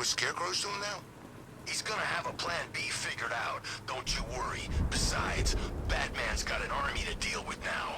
what Scarecrow's doing now? He's gonna have a plan B figured out. Don't you worry. Besides, Batman's got an army to deal with now.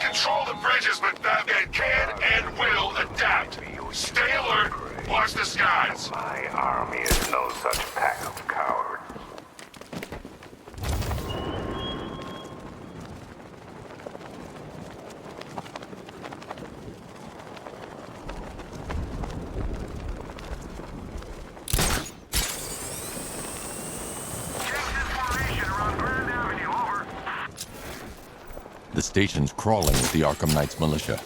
Control the bridges, but Batman can and will adapt. Stay alert. Watch the skies. My army is no such pack of cowards. The station's crawling with the Arkham Knight's militia.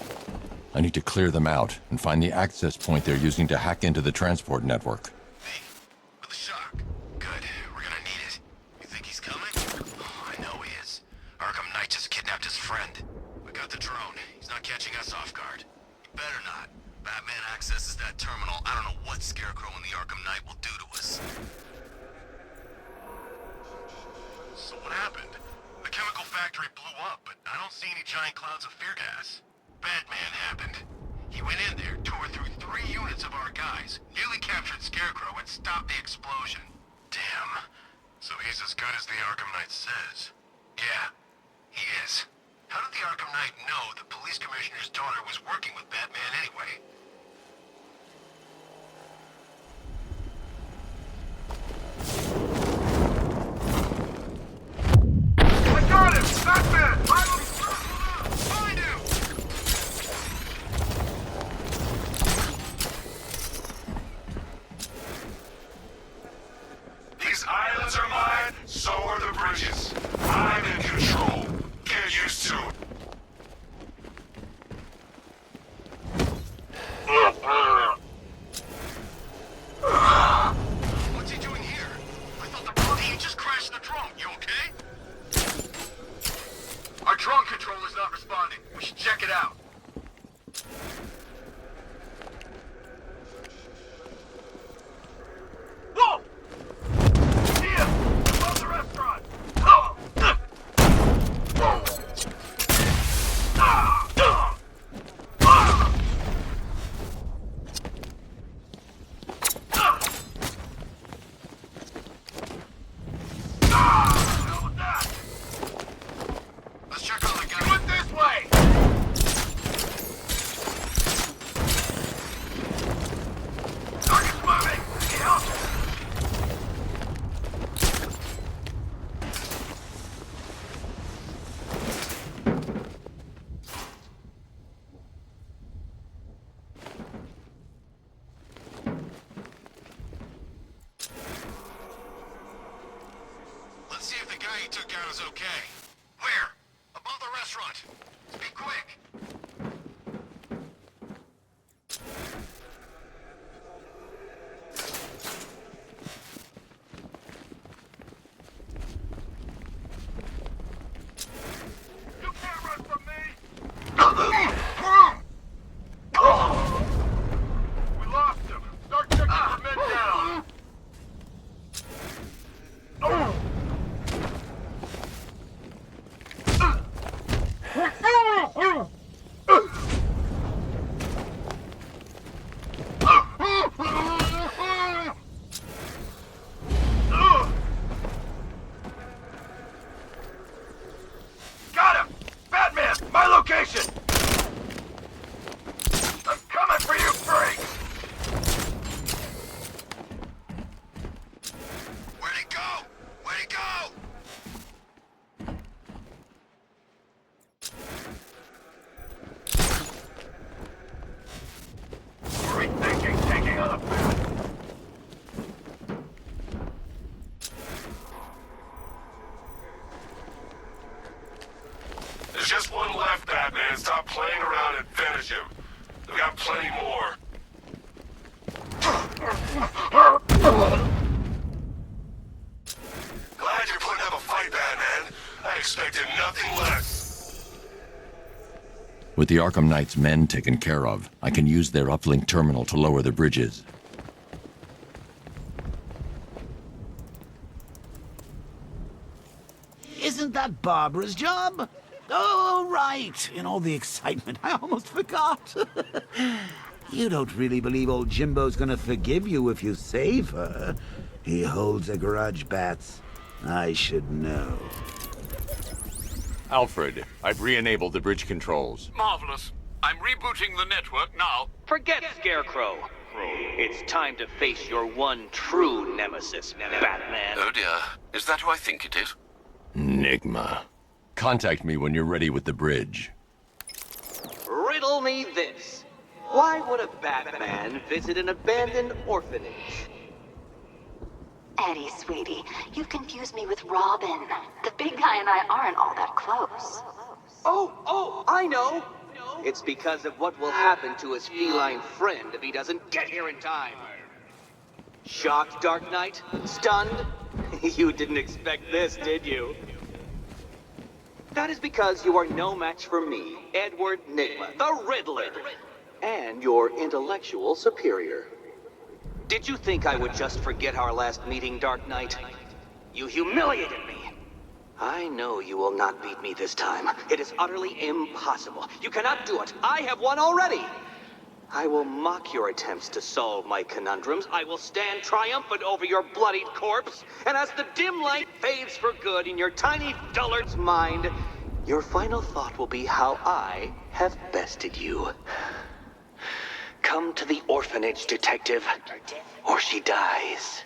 I need to clear them out and find the access point they're using to hack into the transport network. Hey, with a shock. Good. We're gonna need it. You think he's coming? Oh, I know he is. Arkham Knight just kidnapped his friend. We got the drone. He's not catching us off guard. He better not. Batman accesses that terminal. I don't know what Scarecrow and the Arkham Knight will do to us. So what happened? The chemical factory blew up, but I don't see any giant clouds of fear gas. Batman happened. He went in there, tore through 3 units of our guys, nearly captured Scarecrow, and stopped the explosion. Damn. So he's as good as the Arkham Knight says. Yeah, he is. How did the Arkham Knight know the police commissioner's daughter was working with Batman anyway? Got him! Batman! Find him! These islands are mine, so are the bridges. I'm in control. Get used to it. What's he doing here? I thought he just crashed the drone. You okay? Our drone controller's not responding. We should check it out. Whoa! Here! Above the restaurant! Let's check on the guy. Went this way! Target's moving! Need help! Let's see if the guy he took out is okay. Where? Above the restaurant. Be quick. You can't run from me! We lost him. Start checking the men down. Got him! Batman! My location! I'm coming for you, freak! Where'd he go? Where'd he go? Rethinking taking on a bat. There's just one left, Batman. Stop playing around and finish him. We've got plenty more. expected nothing less. With the Arkham Knight's men taken care of, I can use their uplink terminal to lower the bridges. Isn't that Barbara's job? Oh, right. In all the excitement, I almost forgot. You don't really believe old Jimbo's gonna forgive you if you save her. He holds a grudge, Bats. I should know. Alfred, I've re-enabled the bridge controls. Marvelous. I'm rebooting the network now. Forget Scarecrow. It's time to face your one true nemesis, Batman. Oh dear. Is that who I think it is? Enigma. Contact me when you're ready with the bridge. Riddle me this. Why would a Batman visit an abandoned orphanage? Eddie, sweetie, you've confused me with Robin. The big guy and I aren't all that close. Oh, I know. It's because of what will happen to his feline friend if he doesn't get here in time. Shocked, Dark Knight? Stunned? You didn't expect this, did you? That is because you are no match for me, Edward Nigma, the Riddler, and your intellectual superior. Did you think I would just forget our last meeting, Dark Knight? You humiliated me. I know you will not beat me this time. It is utterly impossible. You cannot do it. I have won already. I will mock your attempts to solve my conundrums. I will stand triumphant over your bloodied corpse. And as the dim light fades for good in your tiny dullard's mind, your final thought will be how I have bested you. Come to the orphanage, detective, or she dies.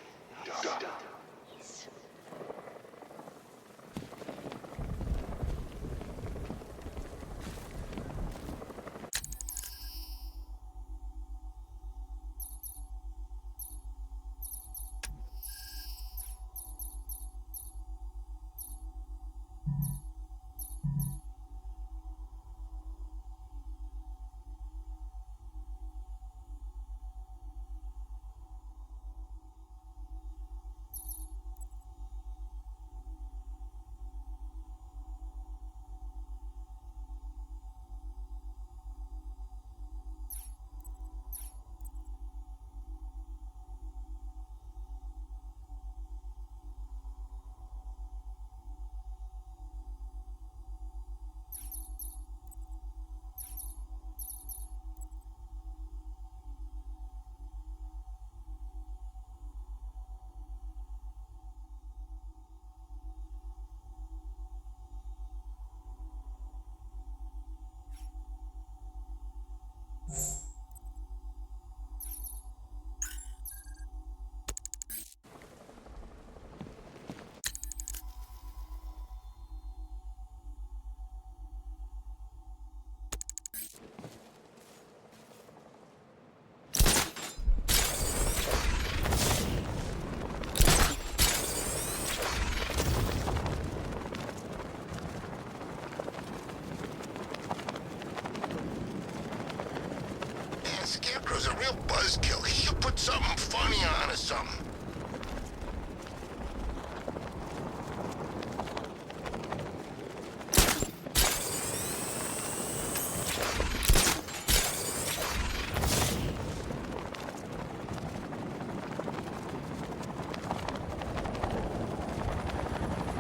Scarecrow's a real buzzkill. He should put something funny on or something.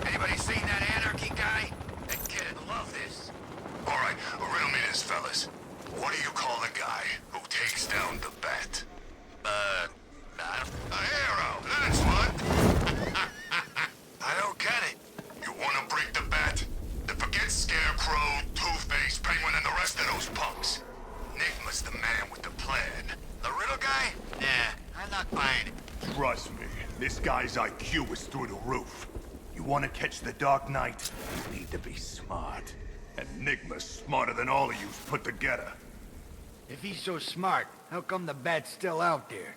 Anybody seen that anarchy guy? That kid'd love this. All right, riddle me this, fellas. What do you call the guy who takes down the bat? A hero, that's what. I don't get it. You want to break the bat? Then forget Scarecrow, Two-Face, Penguin, and the rest of those punks. Enigma's the man with the plan. The riddle guy? Nah, I'm not buying it. Trust me, this guy's IQ is through the roof. You want to catch the Dark Knight? You need to be smart. And Enigma's smarter than all of you put together. If he's so smart, how come the bat's still out there?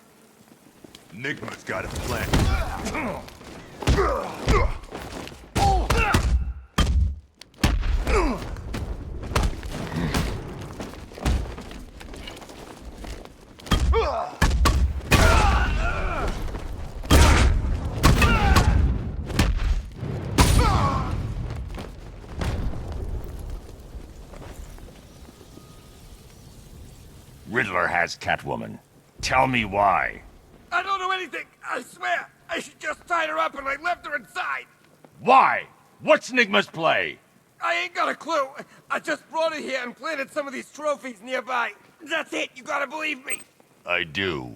Enigma's got a plan. Riddler has Catwoman. Tell me why. I don't know anything, I swear. I just tied her up and I left her inside. Why? What's Nigma's play? I ain't got a clue. I just brought her here and planted some of these trophies nearby. That's it, you gotta believe me. I do.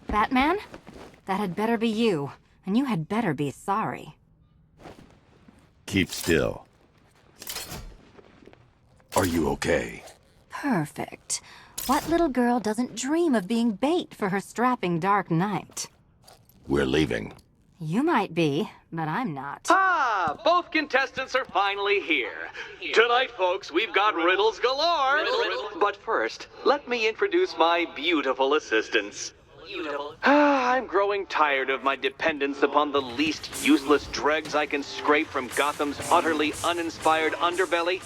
Batman? That had better be you, and you had better be sorry. Keep still. Are you okay? Perfect. What little girl doesn't dream of being bait for her strapping Dark Knight? We're leaving. You might be, but I'm not. Ah, both contestants are finally here. Tonight, folks, we've got riddles galore. But first, let me introduce my beautiful assistants. I'm growing tired of my dependence upon the least useless dregs I can scrape from Gotham's utterly uninspired underbelly.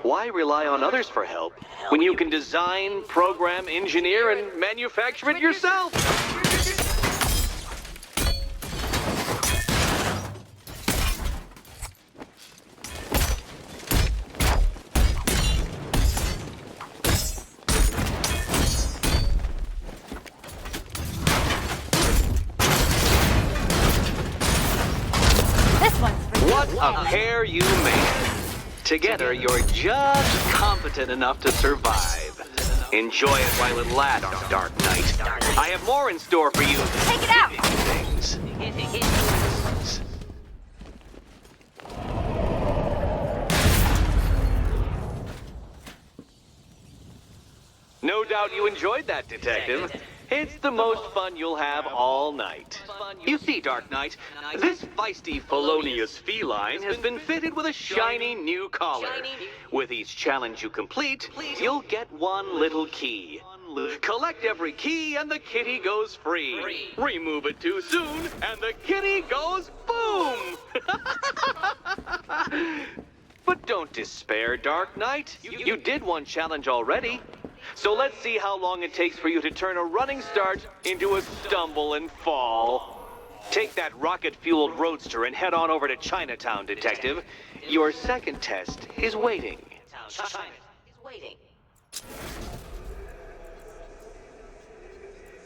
Why rely on others for help when you can design, program, engineer, and manufacture it yourself? What a pair you made. Together, you're just competent enough to survive. Enjoy it while it lasts, Dark Knight. I have more in store for you. Take it out! Things. No doubt you enjoyed that, Detective. It's the most fun you'll have all night. You see, Dark Knight, this feisty, felonious feline has been fitted with a shiny new collar. With each challenge you complete, you'll get one little key. Collect every key and the kitty goes free. Remove it too soon and the kitty goes boom! But don't despair, Dark Knight. You did one challenge already. So let's see how long it takes for you to turn a running start into a stumble and fall. Take that rocket-fueled roadster and head on over to Chinatown, Detective. Your second test is waiting.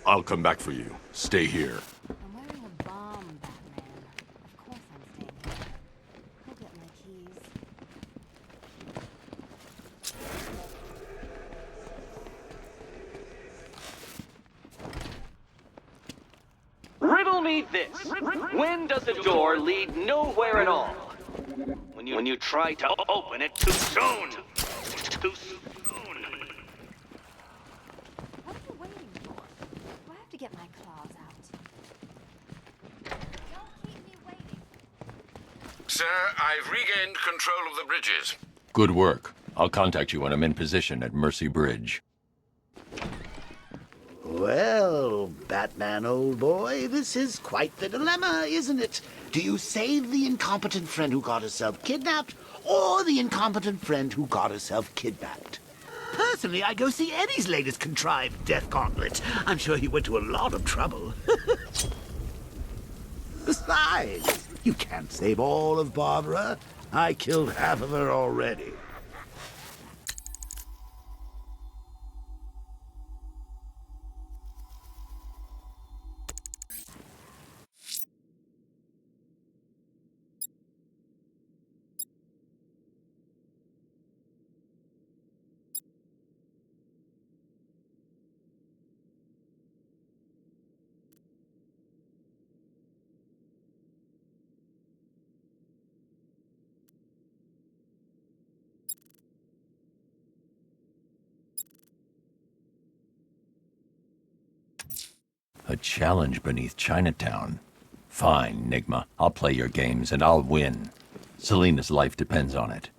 I'll come back for you. Stay here. I'm wearing a bomb, Batman. Of course I'm staying here. Go get my keys. Riddle me this. When does a door lead nowhere at all? When you try to open it too soon. Too soon. What are you waiting for? Do I have to get my claws out? Don't keep me waiting. Sir, I've regained control of the bridges. Good work. I'll contact you when I'm in position at Mercy Bridge. Well, Batman, old boy, this is quite the dilemma, isn't it? Do you save the incompetent friend who got herself kidnapped, or the incompetent friend who got herself kidnapped? Personally, I go see Eddie's latest contrived death gauntlet. I'm sure he went to a lot of trouble. Besides, you can't save all of Barbara. I killed half of her already. A challenge beneath Chinatown. Fine, Nigma. I'll play your games and I'll win. Selena's life depends on it.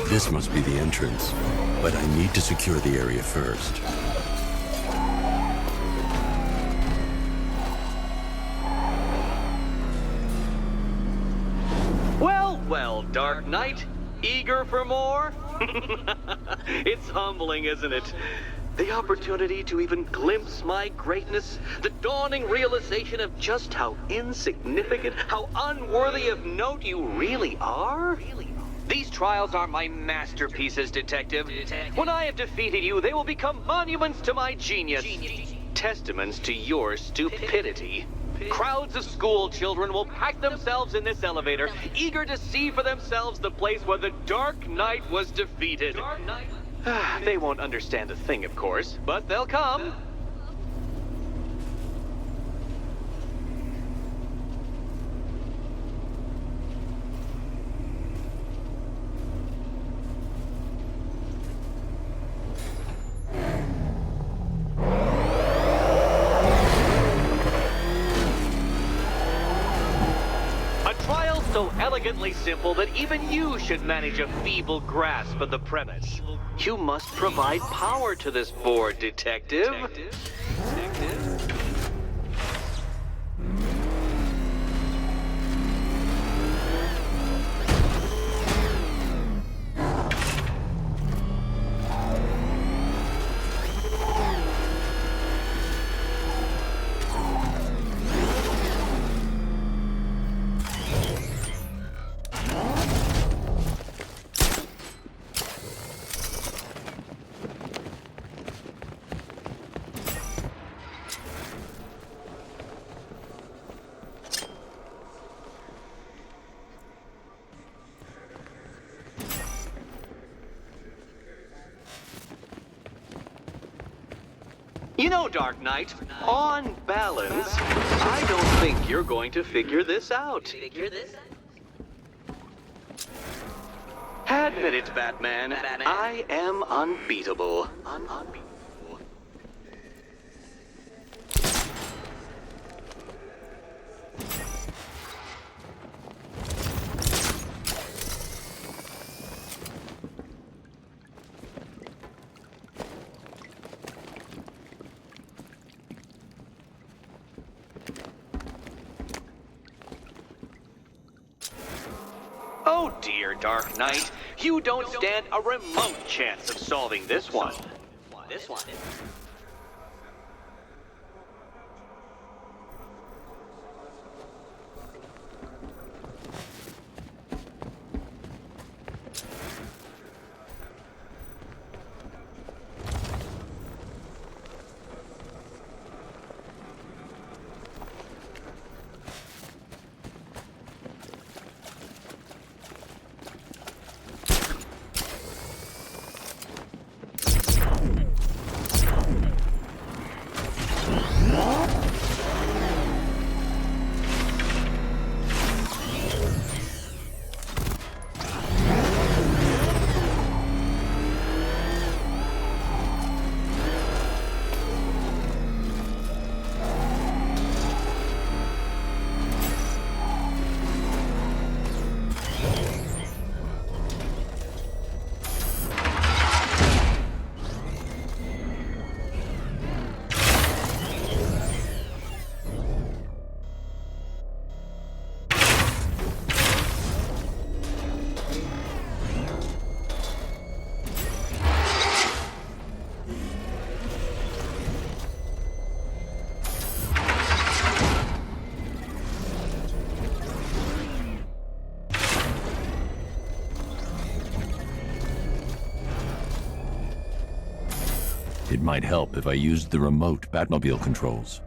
This must be the entrance, but I need to secure the area first. Well, Dark Knight, eager for more? It's humbling, isn't it? The opportunity to even glimpse my greatness, the dawning realization of just how insignificant, how unworthy of note you really are? These trials are my masterpieces, Detective. When I have defeated you, they will become monuments to my genius. Testaments to your stupidity. Crowds of school children will pack themselves in this elevator, eager to see for themselves the place where the Dark Knight was defeated. They won't understand a thing, of course, but they'll come. So elegantly simple that even you should manage a feeble grasp of the premise. You must provide power to this board, Detective. You know, Dark Knight, on balance, I don't think you're going to figure this out. Admit it, Batman. I am unbeatable. Oh dear, Dark Knight. You don't stand a remote chance of solving this one. It might help if I used the remote Batmobile controls.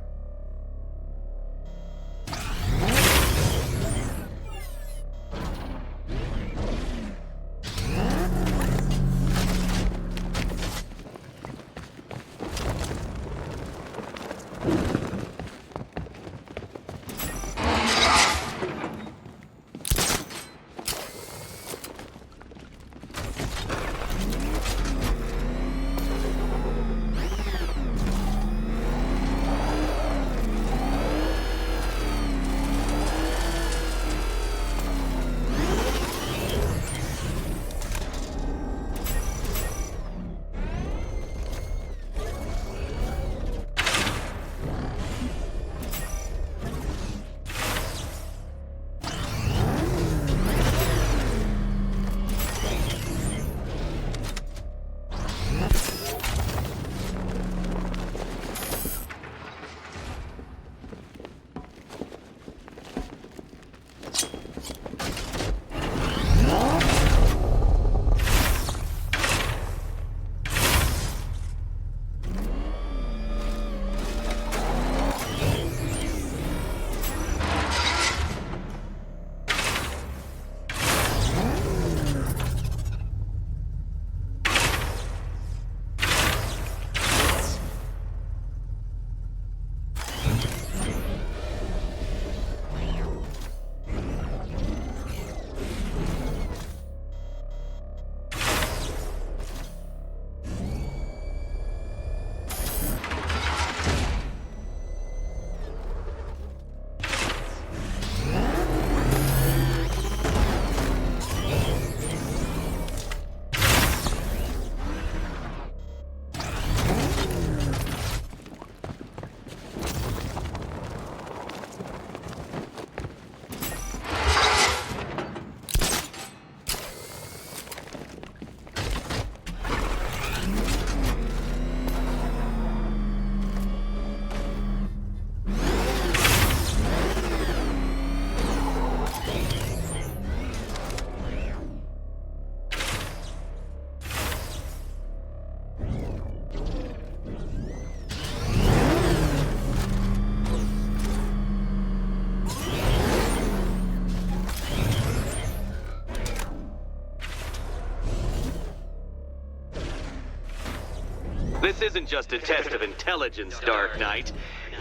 This isn't just a test of intelligence, Dark Knight.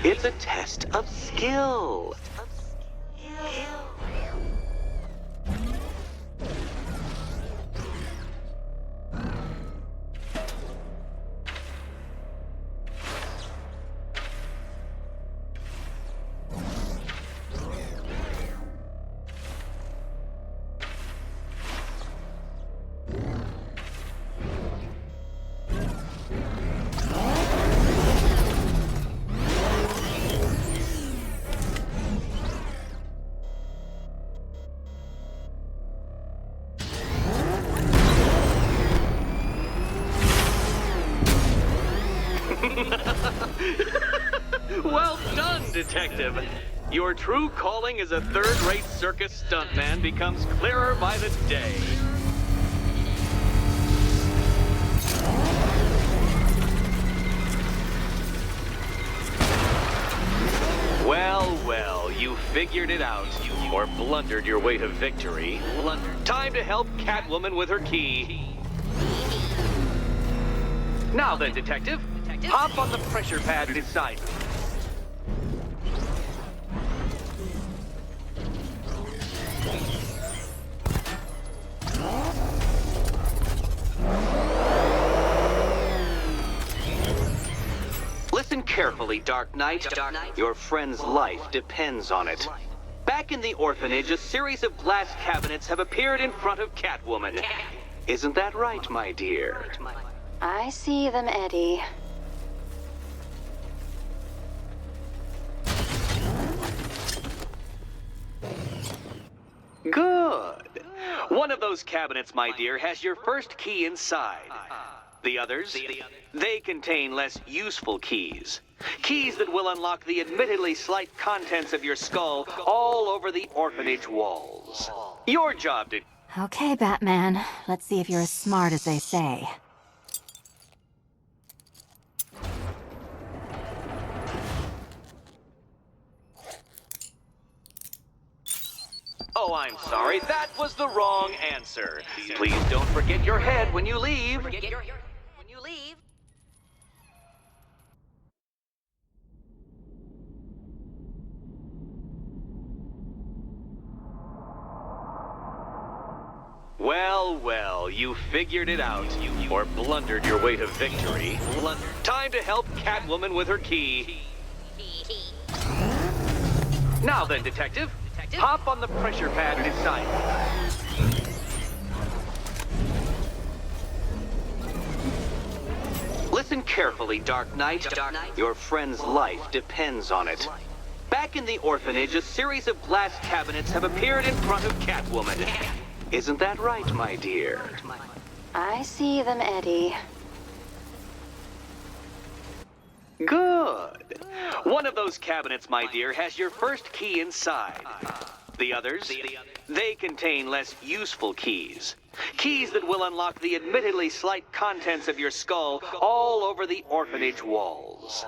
It's a test of skill. Well done, Detective. Your true calling as a third-rate circus stuntman becomes clearer by the day. Well, well, you figured it out. Or blundered your way to victory. Time to help Catwoman with her key. Now then, Detective, hop on the pressure pad beside me. Listen carefully, Dark Knight. Your friend's life depends on it. Back in the orphanage, a series of glass cabinets have appeared in front of Catwoman. Isn't that right, my dear? I see them, Eddie. Good. One of those cabinets, my dear, has your first key inside. The others, they contain less useful keys. Keys that will unlock the admittedly slight contents of your skull all over the orphanage walls. Your job to... Okay, Batman. Let's see if you're as smart as they say. Oh, I'm sorry. That was the wrong answer. Please don't forget your head when you leave. When you leave. Well, well, you figured it out. Or blundered your way to victory. Time to help Catwoman with her key. Now then, Detective. Hop on the pressure pad beside me. Listen carefully, Dark Knight. Your friend's life depends on it. Back in the orphanage, a series of glass cabinets have appeared in front of Catwoman. Isn't that right, my dear? I see them, Eddie. Good. One of those cabinets, my dear, has your first key inside. The others, they contain less useful keys. Keys that will unlock the admittedly slight contents of your skull all over the orphanage walls.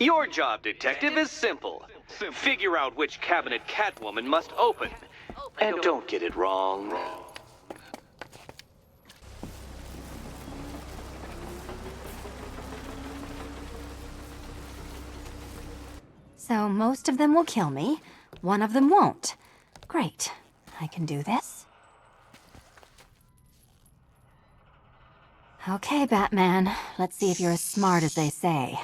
Your job, Detective, is simple. Figure out which cabinet Catwoman must open. And don't get it wrong. So most of them will kill me. One of them won't. Great. I can do this. Okay, Batman. Let's see if you're as smart as they say.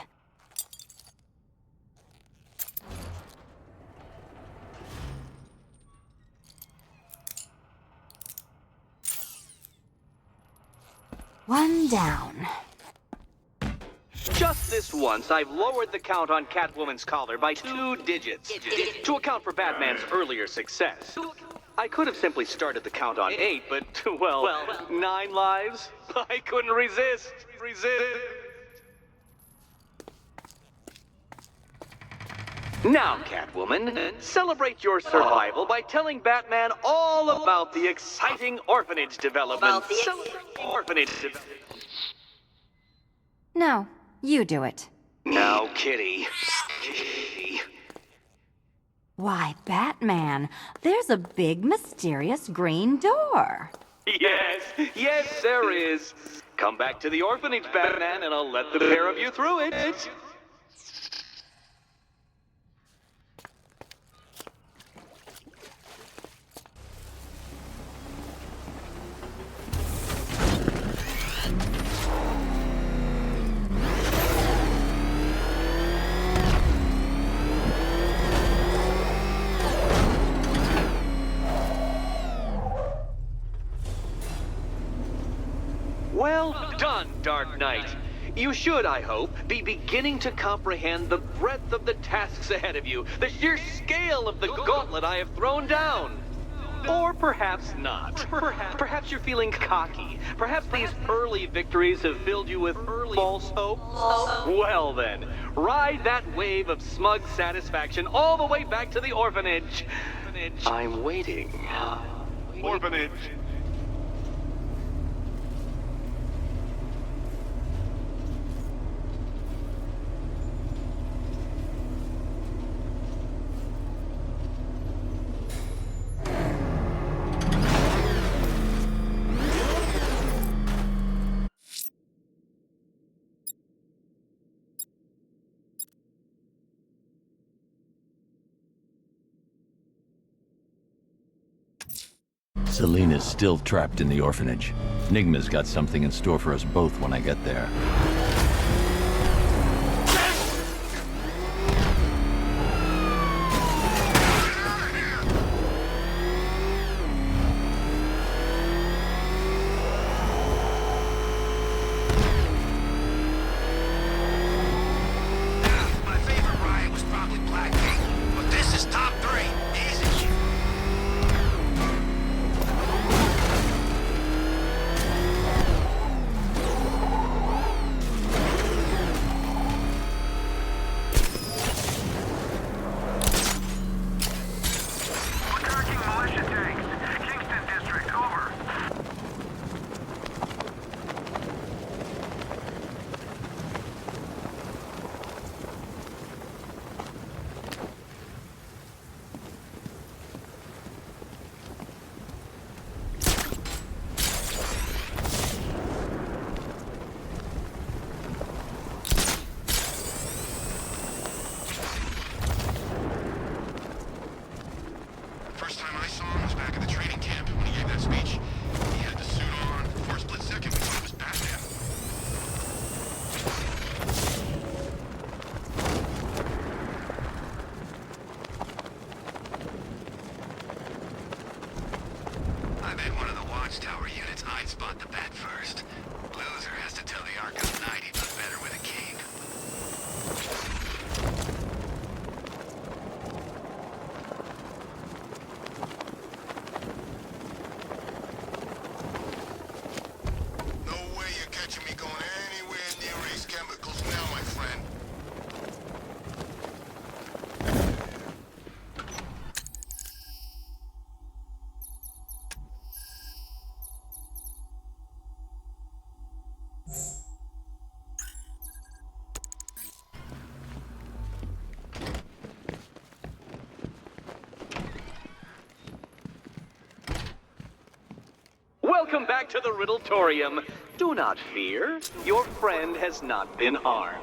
One down. Just this once, I've lowered the count on Catwoman's collar by 2 digits to account for Batman's earlier success. I could have simply started the count on 8, but, well, 9 lives? I couldn't resist. Now, Catwoman, celebrate your survival by telling Batman all about the exciting orphanage development. No, you do it. Now, Kitty. Why, Batman, there's a big mysterious green door. Yes, there is. Come back to the orphanage, Batman, and I'll let the pair of you through it. Well done, Dark Knight. You should, I hope, be beginning to comprehend the breadth of the tasks ahead of you, the sheer scale of the gauntlet I have thrown down. Or perhaps not. Perhaps you're feeling cocky. Perhaps these early victories have filled you with false hope. Well then, ride that wave of smug satisfaction all the way back to the orphanage. I'm waiting. Orphanage. Selina's still trapped in the orphanage. Nigma's got something in store for us both when I get there. My favorite ride was probably Blackgate, but this is top 3. Easy. welcome back to the Riddletorium. Do not fear, your friend has not been harmed.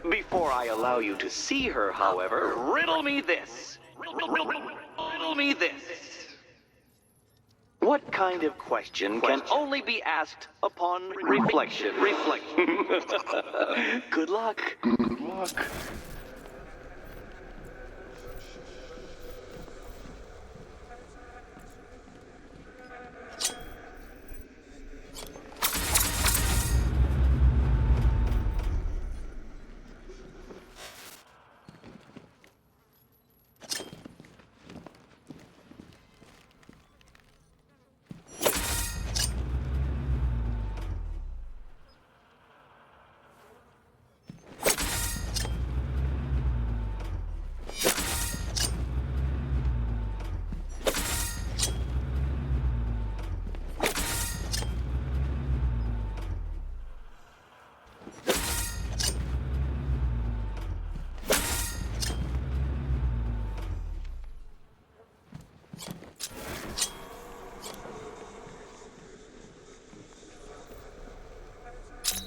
Before I allow you to see her, however, riddle me this. Riddle me this. What kind of question can only be asked upon reflection? Good luck. Good luck.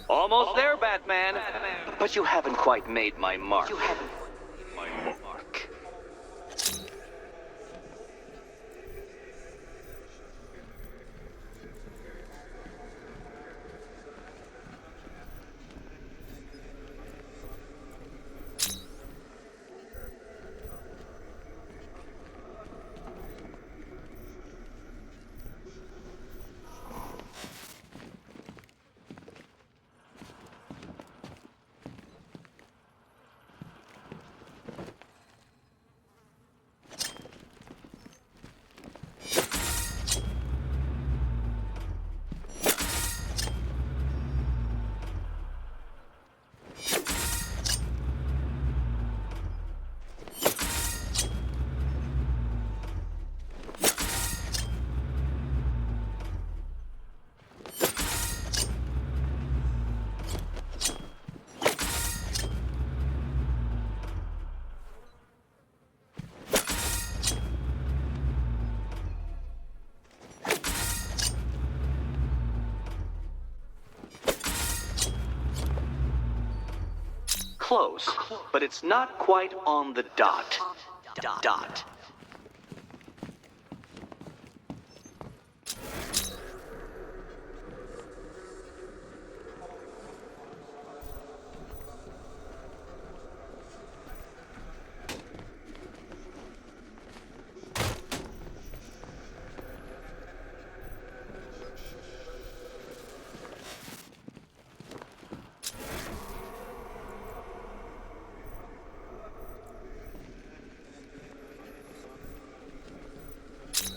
Almost there, Batman. But you haven't quite made my mark. Close, but it's not quite on the dot. Dot.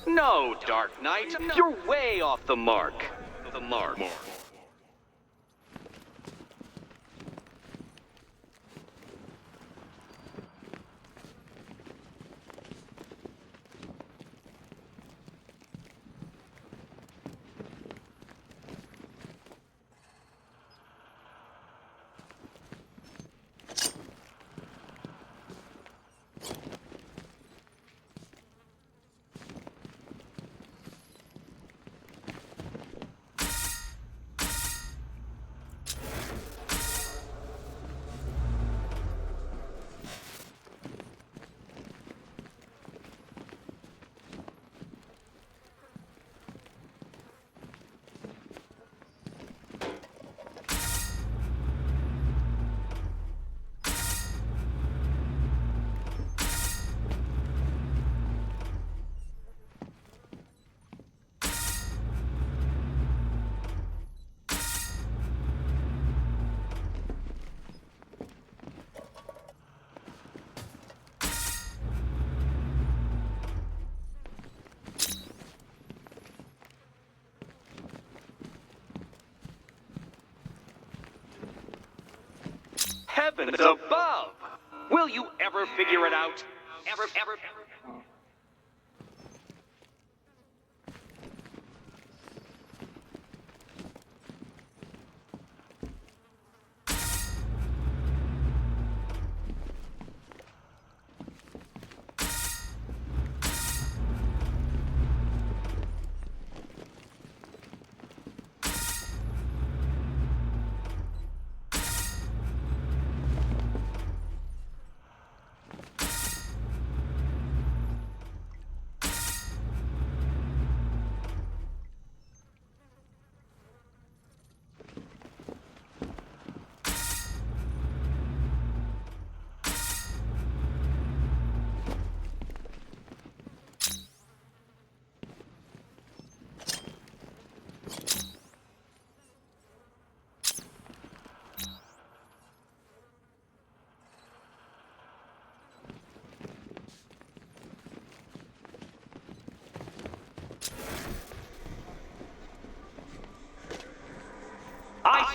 No, Dark Knight, you're way off the mark. The mark. Heavens above! Will you ever figure it out? Ever?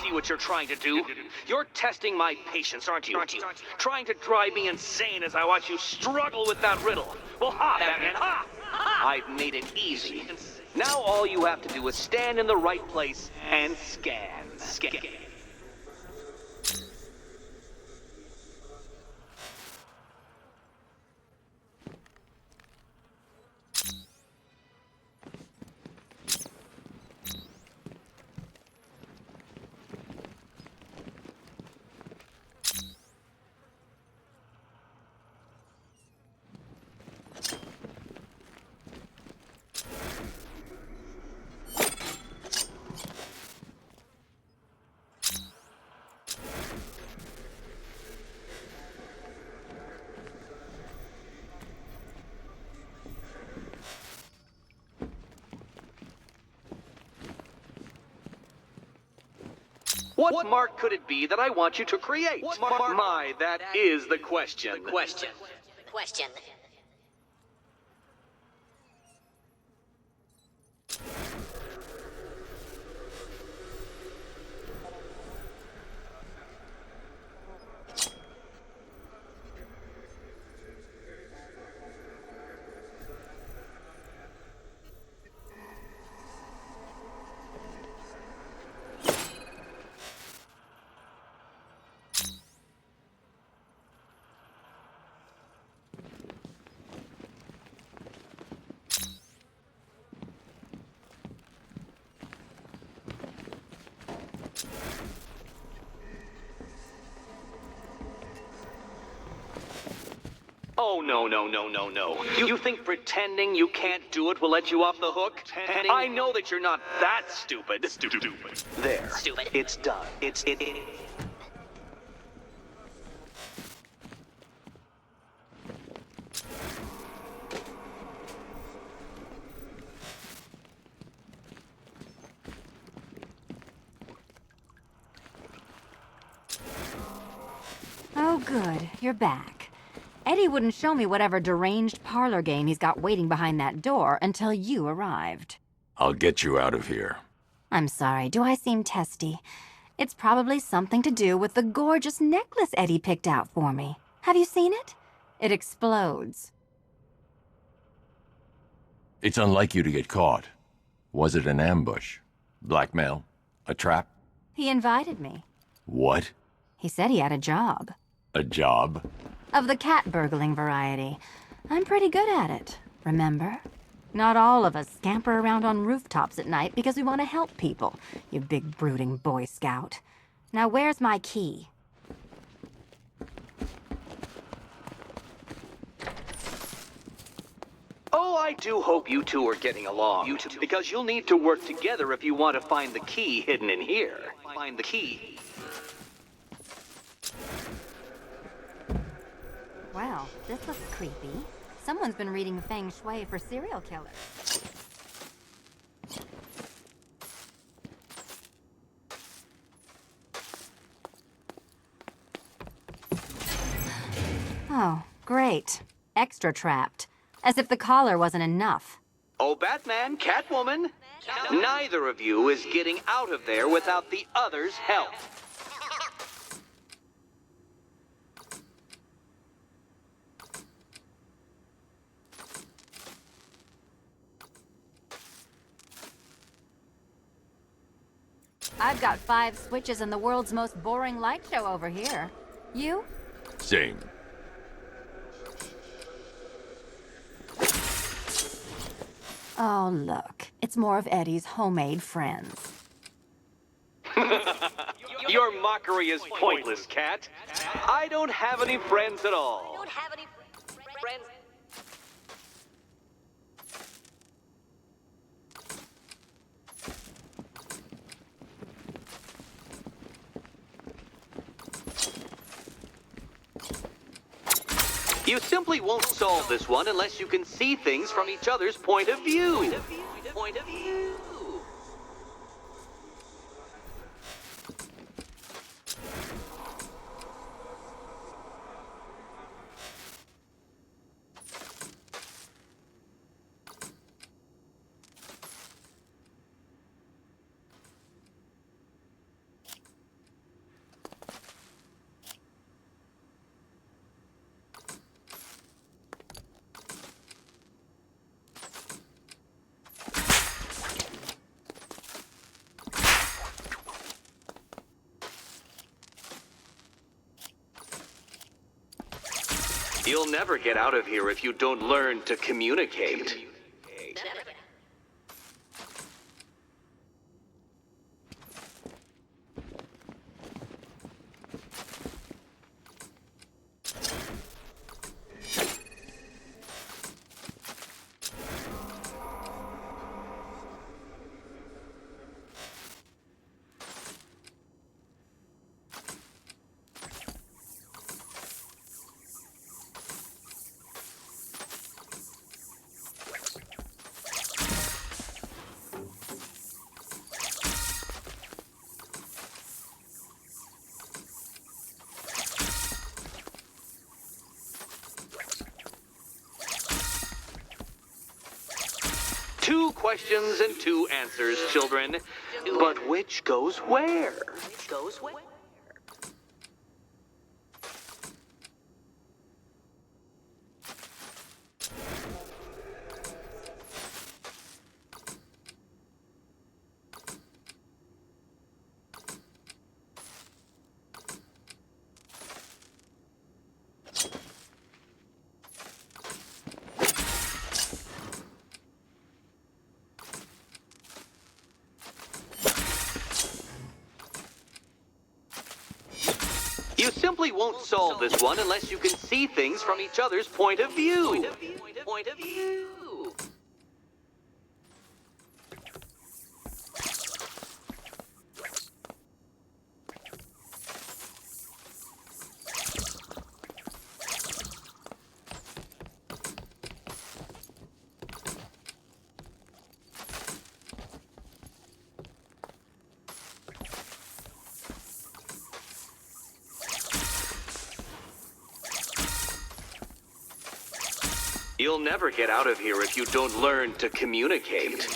see what you're trying to do. You're testing my patience, aren't you? Trying to drive me insane as I watch you struggle with that riddle. Well, ha, Batman, ha! I've made it easy. Now all you have to do is stand in the right place and scan. What mark could it be that I want you to create? My, that is the question. Question. Oh, no. You think pretending you can't do it will let you off the hook? I know that you're not that stupid. There. Stupid. It's done. It. Oh, good. You're back. Eddie wouldn't show me whatever deranged parlor game he's got waiting behind that door until you arrived. I'll get you out of here. I'm sorry, do I seem testy? It's probably something to do with the gorgeous necklace Eddie picked out for me. Have you seen it? It explodes. It's unlike you to get caught. Was it an ambush? Blackmail? A trap? He invited me. What? He said he had a job. A job? Of the cat burgling variety. I'm pretty good at it, remember? Not all of us scamper around on rooftops at night because we want to help people, you big brooding Boy Scout. Now where's my key? Oh, I do hope you two are getting along. Because you'll need to work together if you want to find the key hidden in here. Find the key. Well, this looks creepy. Someone's been reading Feng Shui for serial killers. Oh, great. Extra trapped. As if the collar wasn't enough. Oh, Batman, Catwoman. Neither of you is getting out of there without the other's help. I've got 5 switches in the world's most boring light show over here. You? Same. Oh, look. It's more of Eddie's homemade friends. Your mockery is pointless, Cat. I don't have any friends at all. Friends. You simply won't solve this one unless you can see things from each other's point of view. You'll never get out of here if you don't learn to communicate. Two questions and two answers, children. But which goes where? Which goes where? You simply won't solve this one unless you can see things from each other's point of view. Point of view. You'll never get out of here if you don't learn to communicate.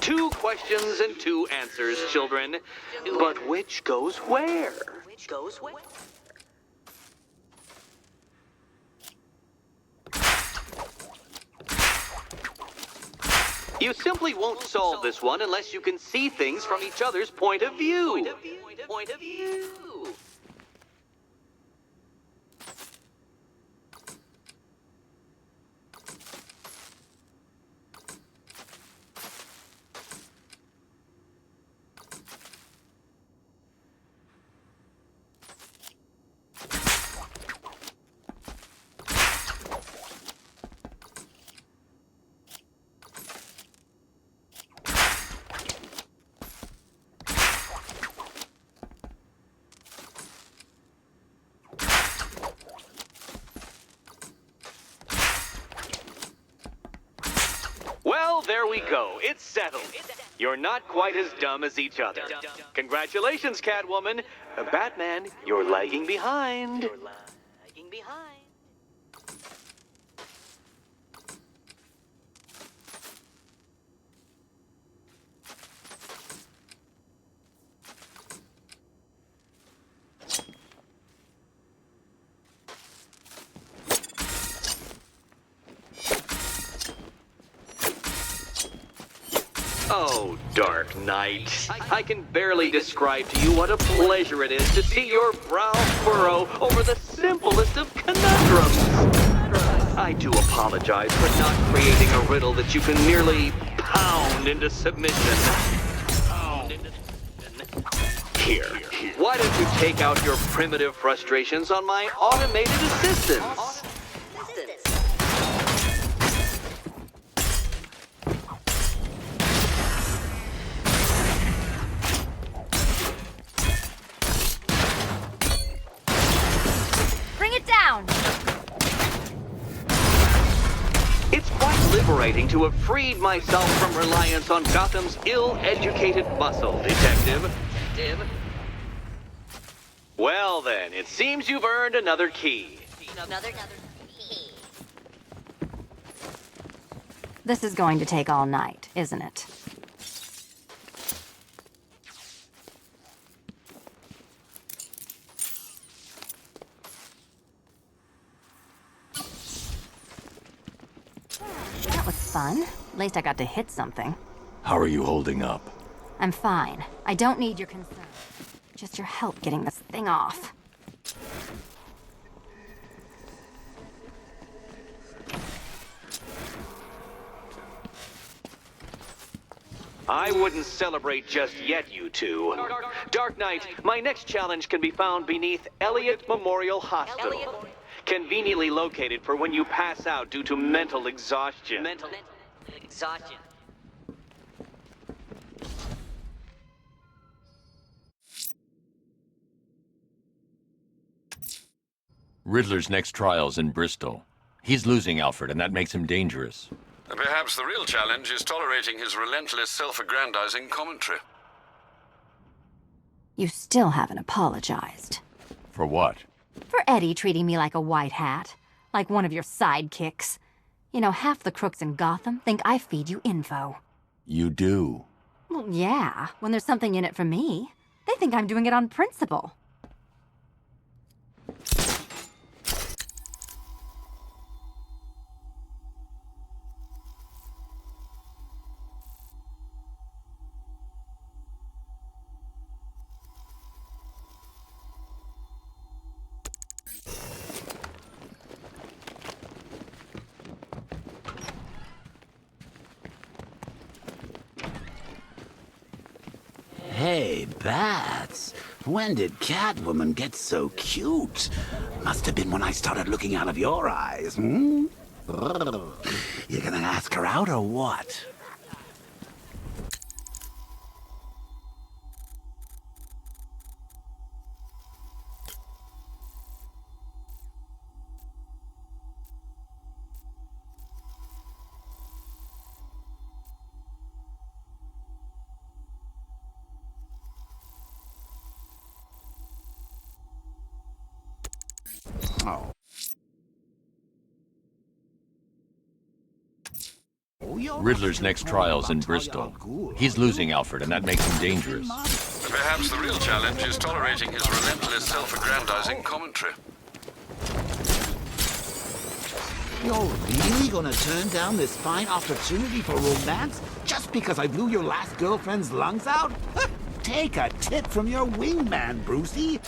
Two questions and two answers, children. But which goes where? Which goes where? You simply won't solve this one unless you can see things from each other's point of view. Point of view. Well, there we go. It's settled. You're not quite as dumb as each other. Congratulations, Catwoman. Batman, you're lagging behind. Oh, Dark Knight. I can barely describe to you what a pleasure it is to see your brow furrow over the simplest of conundrums. I do apologize for not creating a riddle that you can merely pound into submission. Here, why don't you take out your primitive frustrations on my automated assistants? down! It's quite liberating to have freed myself from reliance on Gotham's ill-educated muscle, Detective. Well then, it seems you've earned another key. This is going to take all night, isn't it? That was fun. At least I got to hit something. How are you holding up? I'm fine. I don't need your concern. Just your help getting this thing off. I wouldn't celebrate just yet, you two. Dark Knight, my next challenge can be found beneath Elliott Memorial Hospital. Conveniently located for when you pass out due to mental exhaustion. Riddler's next trial's in Bristol. He's losing Alfred, and that makes him dangerous. Perhaps the real challenge is tolerating his relentless self-aggrandizing commentary. You still haven't apologized. For what? For Eddie treating me like a white hat. Like one of your sidekicks. You know, half the crooks in Gotham think I feed you info. You do. Well, yeah, when there's something in it for me. They think I'm doing it on principle. Hey, Bats. When did Catwoman get so cute? Must have been when I started looking out of your eyes, hmm? You gonna ask her out or what? Oh. Riddler's next trial's in Bristol. He's losing Alfred, and that makes him dangerous. Perhaps the real challenge is tolerating his relentless self-aggrandizing commentary. You're really gonna turn down this fine opportunity for romance just because I blew your last girlfriend's lungs out? Take a tip from your wingman, Brucey.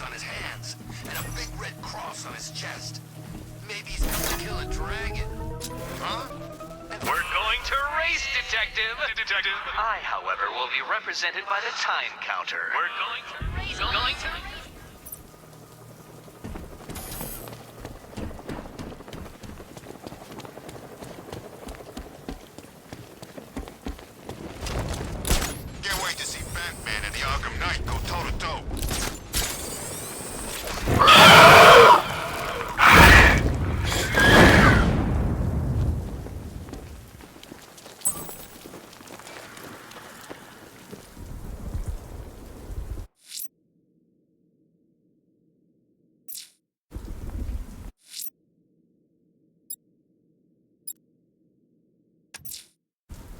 On his hands, and a big red cross on his chest. Maybe he's come to kill a dragon. Huh? We're going to race, Detective! I, however, will be represented by the time counter. We're going to race. Can't wait to see Batman and the Arkham Knight go toe-to-toe.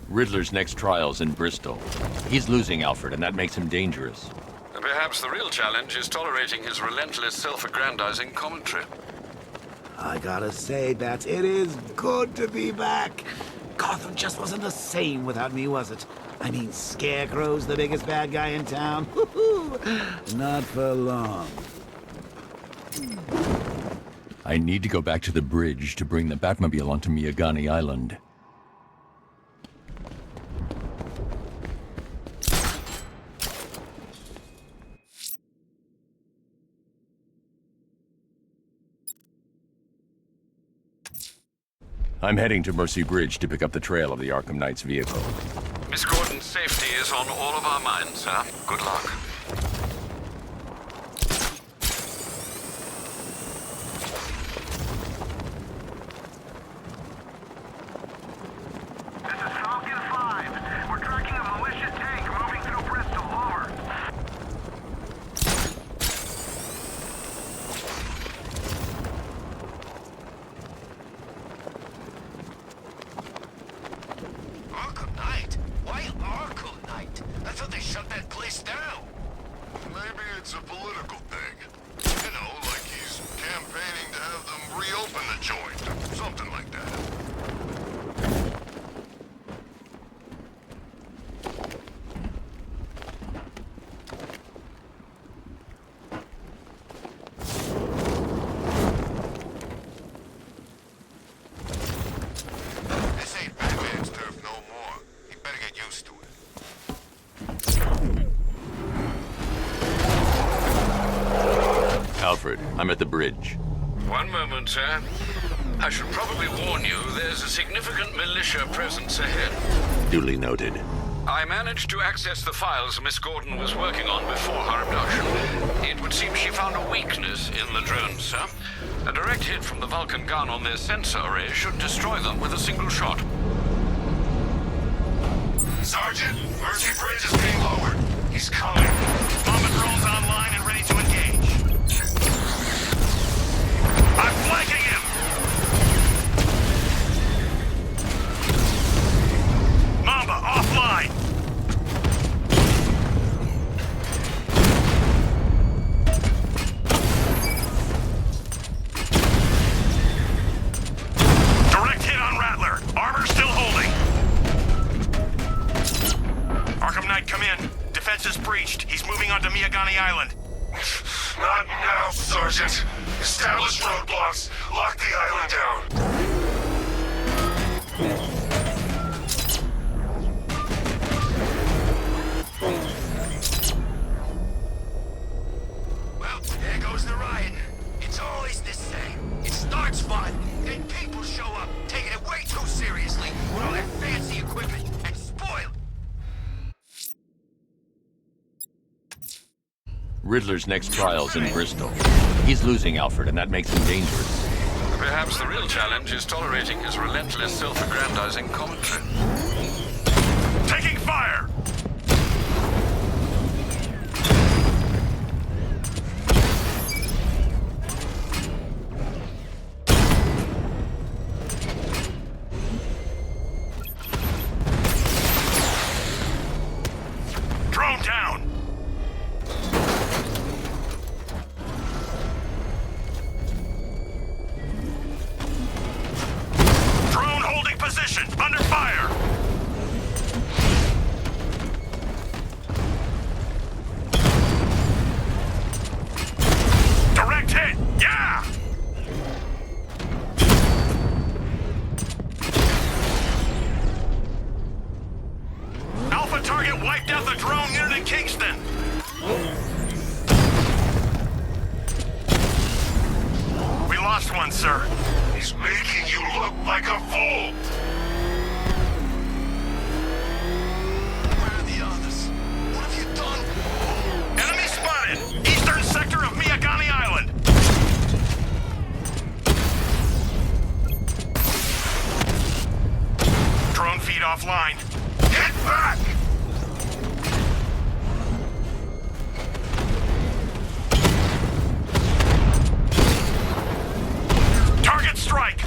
Riddler's next trial's in Bristol. He's losing Alfred, and that makes him dangerous. Perhaps the real challenge is tolerating his relentless self-aggrandizing commentary. I gotta say, Bats, it is good to be back. Gotham just wasn't the same without me, was it? I mean, Scarecrow's the biggest bad guy in town. Not for long. I need to go back to the bridge to bring the Batmobile onto Miyagani Island. I'm heading to Mercy Bridge to pick up the trail of the Arkham Knight's vehicle. Miss Gordon's safety is on all of our minds, sir. Good luck. This is Falcon 5. We're tracking a militia tank moving through Bristol. Over. Arkham Knight? Why Arkham Knight? I thought they shut that place down. Maybe it's a political thing. You know, like he's campaigning to have them reopen the joint. Something like that. This ain't Batman's turf no more. He better get used to it. Alfred, I'm at the bridge. One moment, sir. I should probably warn you, there's a significant militia presence ahead. Duly noted. I managed to access the files Miss Gordon was working on before her abduction. It would seem she found a weakness in the drones, sir. A direct hit from the Vulcan gun on their sensor array should destroy them with a single shot. Sergeant, Mercy Bridge is being lowered. He's coming. Bomber drones online and ready to engage. I'm flanking him! Mamba, offline! Direct hit on Rattler. Armor still holding. Arkham Knight, come in. Defense is breached. He's moving onto Miyagani Island. Not now, Sergeant. Establish roadblocks. Lock the island down. Well, there goes the riot. It's always the same. It starts fun, then people show up, taking it way too seriously with all that fancy equipment and spoil it. Riddler's next trial's in Bristol. He's losing Alfred, and that makes him dangerous. Perhaps the real challenge is tolerating his relentless self-aggrandizing commentary. Taking fire! Drone down! Drone holding position, under fire! Direct hit, yeah! Alpha target wiped out the drone unit in Kingston. We lost one, sir. He's making you look like a fool. Where are the others? What have you done? Enemy spotted! Eastern sector of Miyagani Island! Drone feed offline. Get back! Target strike!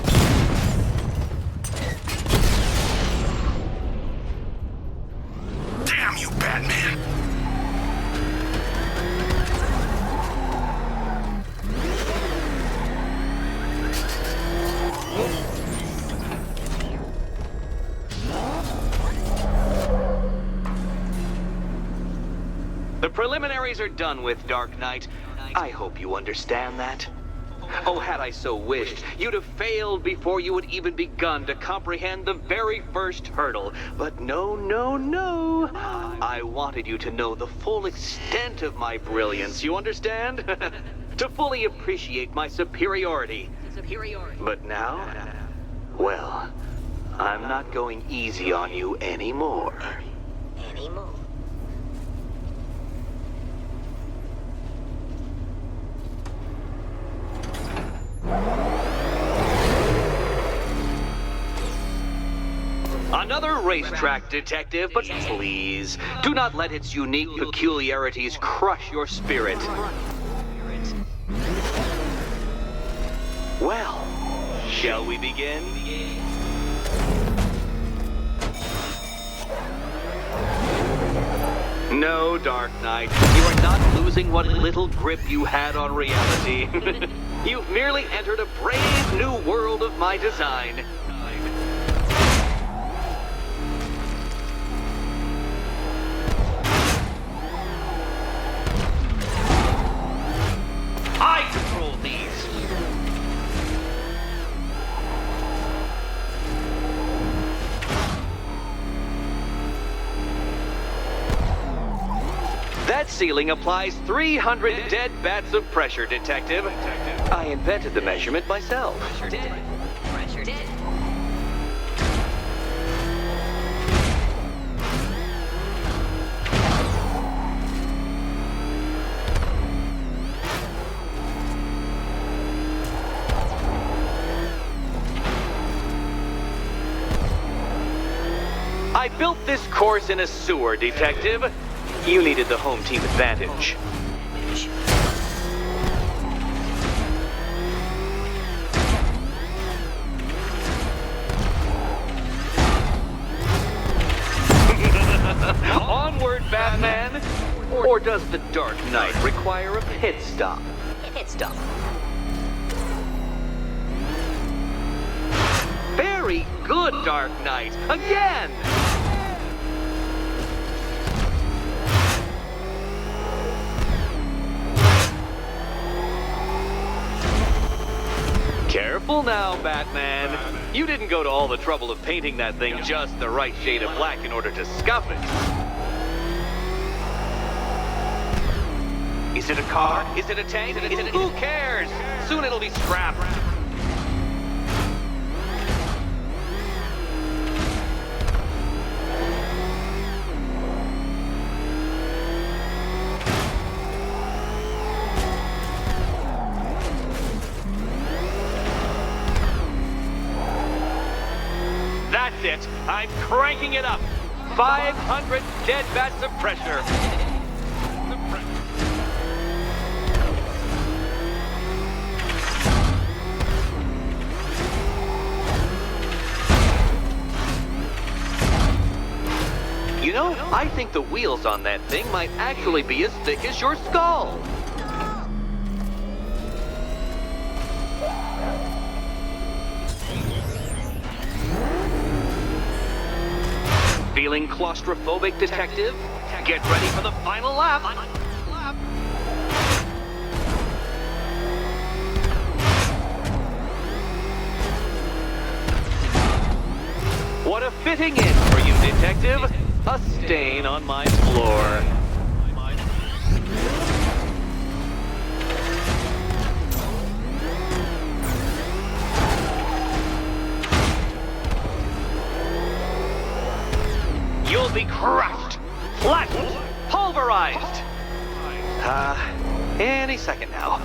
Damn you, Batman! The preliminaries are done with, Dark Knight. I hope you understand that. Oh, had I so wished, you'd have failed before you had even begun to comprehend the very first hurdle. But no, no, no. I wanted you to know the full extent of my brilliance, you understand? To fully appreciate my superiority. But now, Well, I'm not going easy on you anymore. Anymore. Another racetrack detective, but please, do not let its unique peculiarities crush your spirit. Well, shall we begin? No, Dark Knight, you are not losing what little grip you had on reality. You've merely entered a brave new world of my design. I control these. That ceiling applies 300 dead bats of pressure, Detective. I invented the measurement myself. Pressure dead. I built this course in a sewer, Detective. You needed the home team advantage. Onward, Batman! Or does the Dark Knight require a pit stop? Pit stop. Very good, Dark Knight! Again! Careful now, Batman. You didn't go to all the trouble of painting that thing just the right shade of black in order to scuff it. Is it a car? Is it a tank? Who cares? Soon it'll be scrapped. That's it. I'm cranking it up. 500 dead bats of pressure. You know, I think the wheels on that thing might actually be as thick as your skull. Feeling claustrophobic, Detective? Get ready for the final lap. What a fitting end for you, Detective. A stain on my floor. You'll be crushed, flattened, pulverized. Any second now.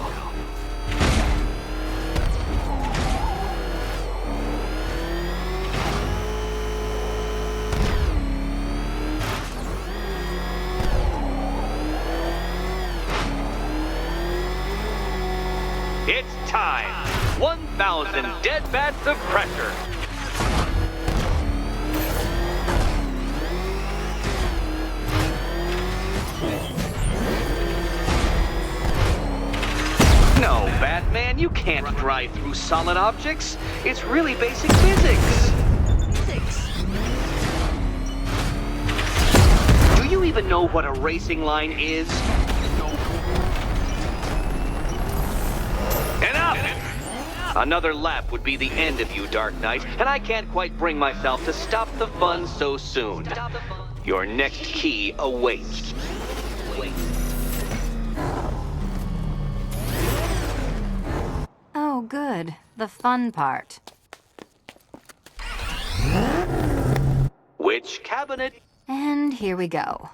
It's time. 1,000 dead bats of pressure. No, Batman, you can't drive through solid objects. It's really basic physics. Do you even know what a racing line is? Enough! Another lap would be the end of you, Dark Knight, and I can't quite bring myself to stop the fun so soon. Your next key awaits. Oh, good. The fun part. cabinet. And here we go.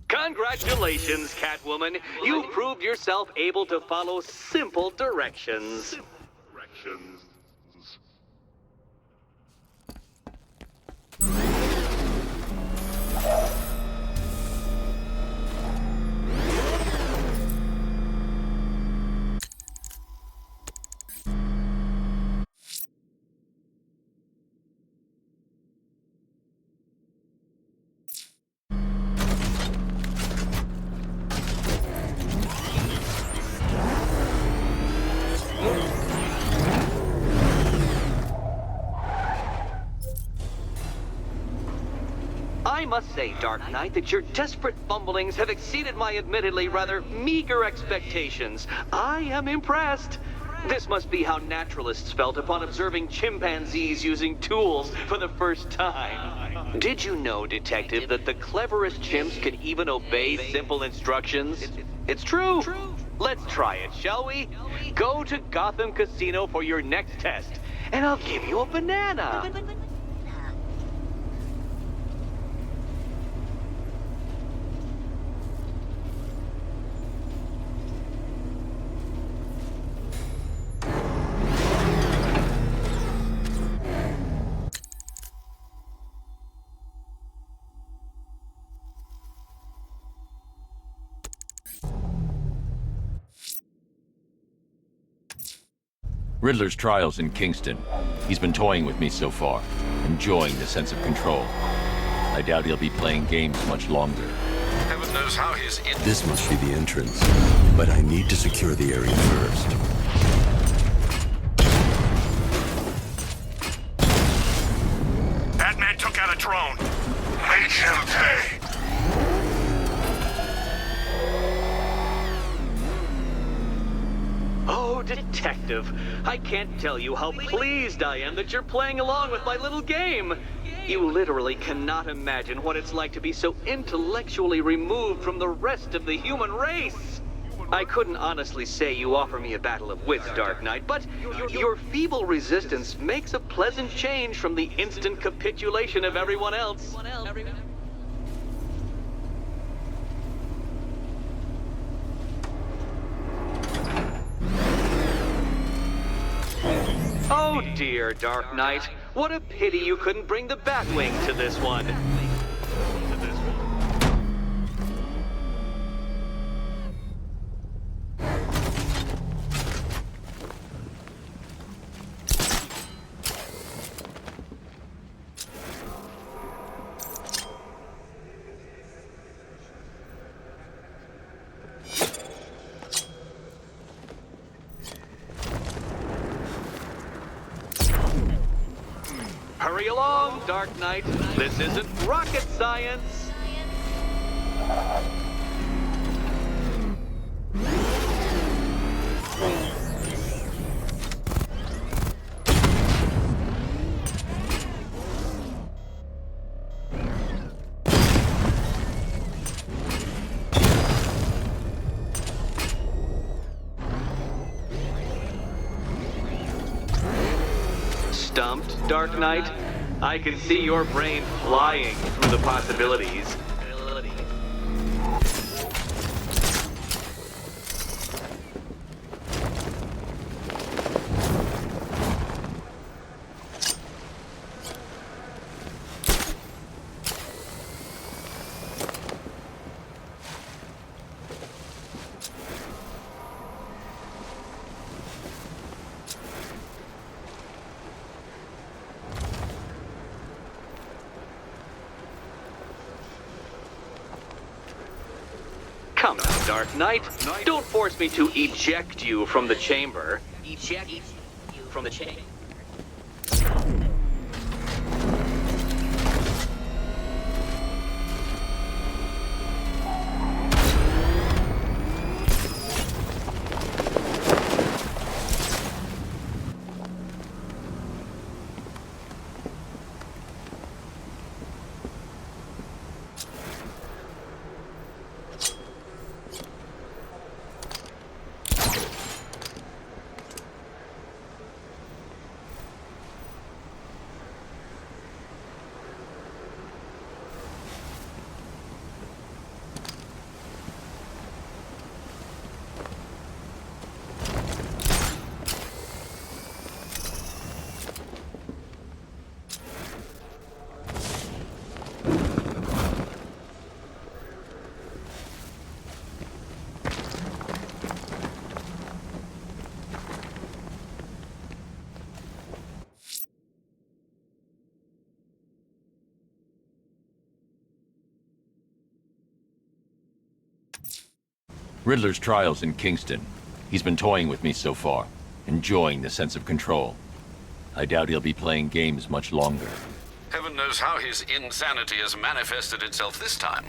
Congratulations, Catwoman. You proved yourself able to follow simple directions. I must say, Dark Knight, that your desperate fumblings have exceeded my admittedly rather meager expectations. I am impressed. This must be how naturalists felt upon observing chimpanzees using tools for the first time. Did you know, Detective, that the cleverest chimps can even obey simple instructions? It's true. Let's try it, shall we? Go to Gotham Casino for your next test, and I'll give you a banana. Riddler's trial's in Kingston. He's been toying with me so far, enjoying the sense of control. I doubt he'll be playing games much longer. Heaven knows how his This must be the entrance, but I need to secure the area first. Batman took out a drone. Make him pay. Oh, Detective, I can't tell you how pleased I am that you're playing along with my little game. You literally cannot imagine what it's like to be so intellectually removed from the rest of the human race. I couldn't honestly say you offer me a battle of wits, Dark Knight, but your feeble resistance makes a pleasant change from the instant capitulation of everyone else. Oh dear, Dark Knight. What a pity you couldn't bring the Batwing to this one. Hurry along, Dark Knight. This isn't rocket science. Stumped, Dark Knight? I can see your brain flying through the possibilities. Come on, Dark Knight. Don't force me to eject you from the chamber. Eject you from the chamber? Riddler's trial's in Kingston. He's been toying with me so far, enjoying the sense of control. I doubt he'll be playing games much longer. Heaven knows how his insanity has manifested itself this time.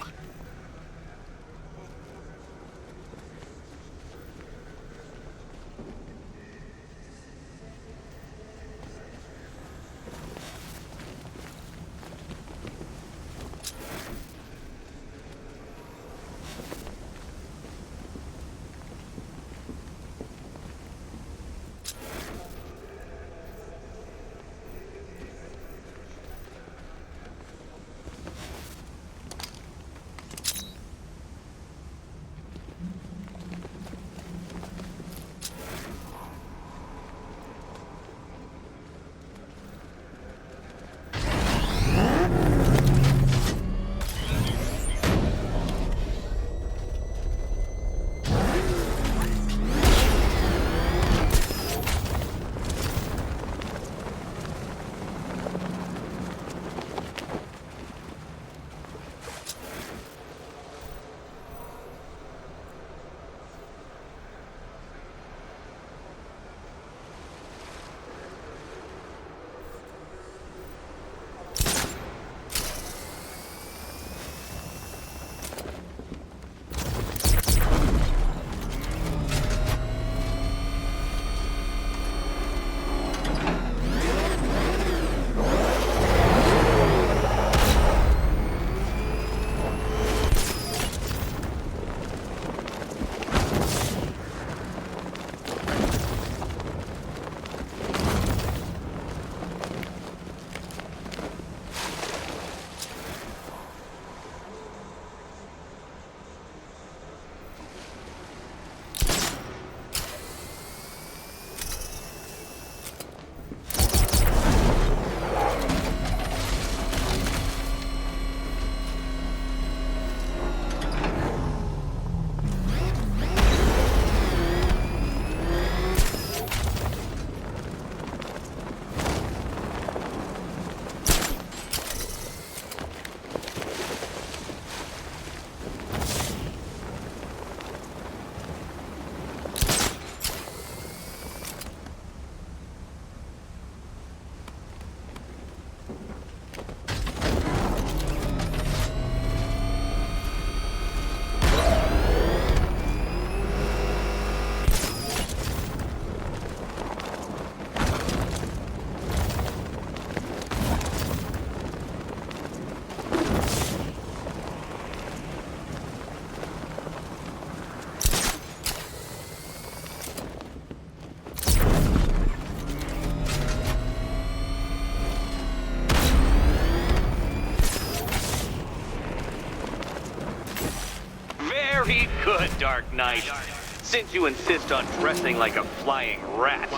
Very good, Dark Knight. Since you insist on dressing like a flying rat,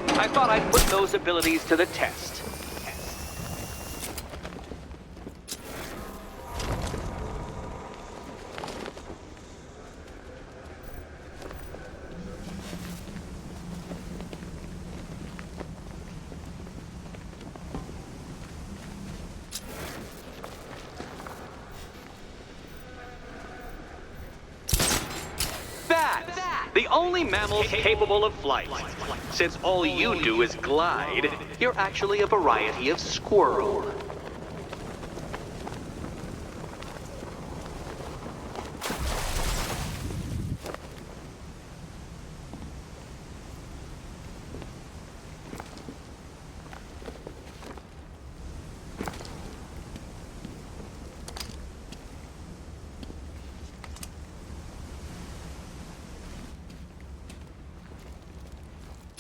I thought I'd put those abilities to the test. The only mammal capable of flight. Since all you do is glide, you're actually a variety of squirrel.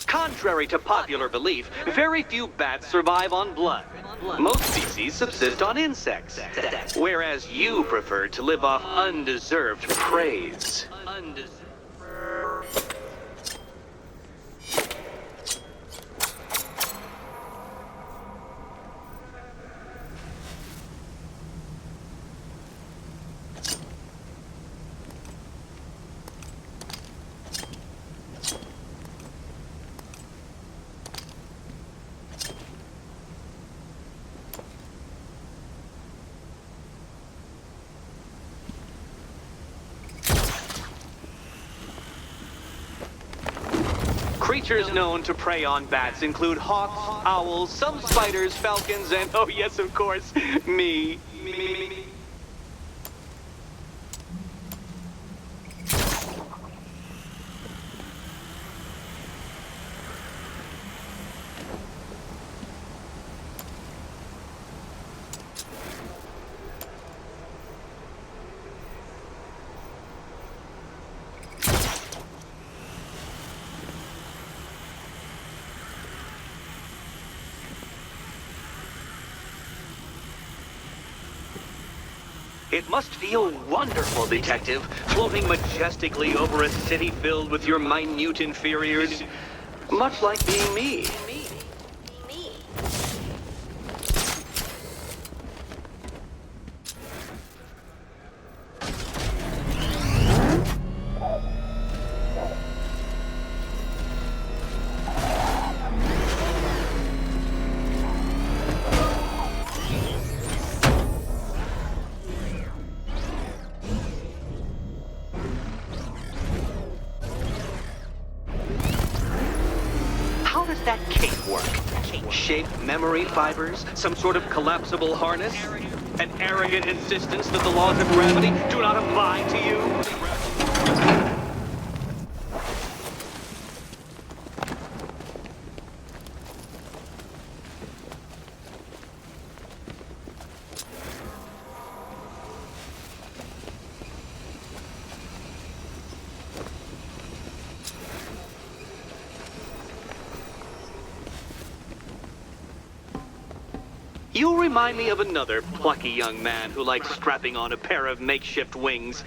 Contrary to popular belief, very few bats survive on blood. Most species subsist on insects, whereas you prefer to live off undeserved praise. creatures known to prey on bats include hawks, owls, some spiders, falcons, and oh yes, of course, me. It must feel wonderful, Detective, floating majestically over a city filled with your minute inferiors. Much like being me. Shape memory fibers, some sort of collapsible harness, an arrogant insistence that the laws of gravity do not apply to you. You remind me of another plucky young man who likes strapping on a pair of makeshift wings.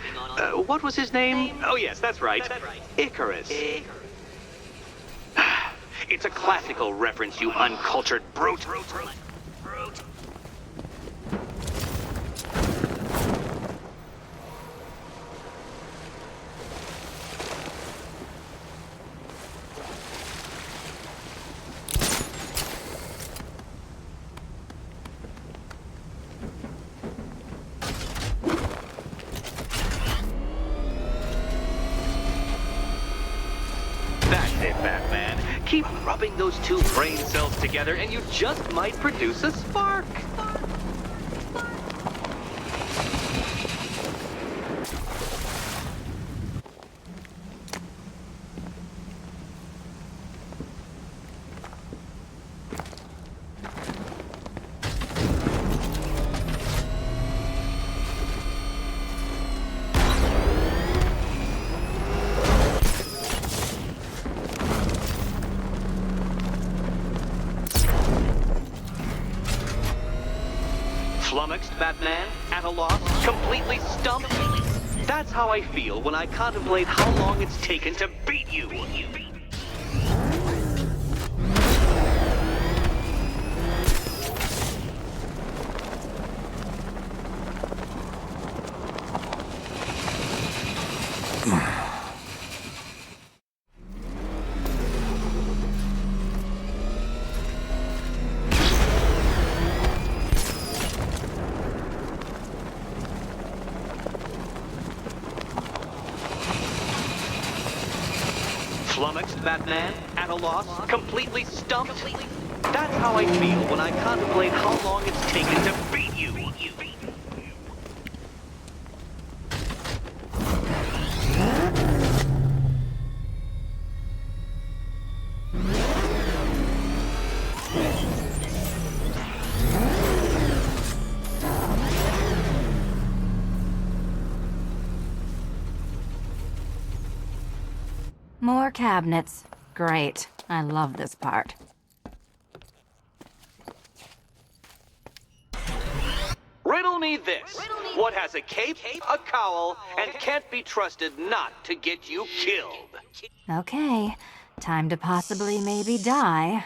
What was his name? Oh yes, that's right. Icarus. It's a classical reference, you uncultured brute. Batman. Keep rubbing those two brain cells together and you just might produce a spark. Flummoxed, Batman? At a loss? Completely stumped? That's how I feel when I contemplate how long it's taken to beat you. Flummoxed, Batman? At a loss? Completely stumped? That's how I feel when I contemplate how long it's taken to beat you. More cabinets. Great. I love this part. Riddle me this. What has a cape, a cowl, and can't be trusted not to get you killed? Okay. Time to possibly maybe die.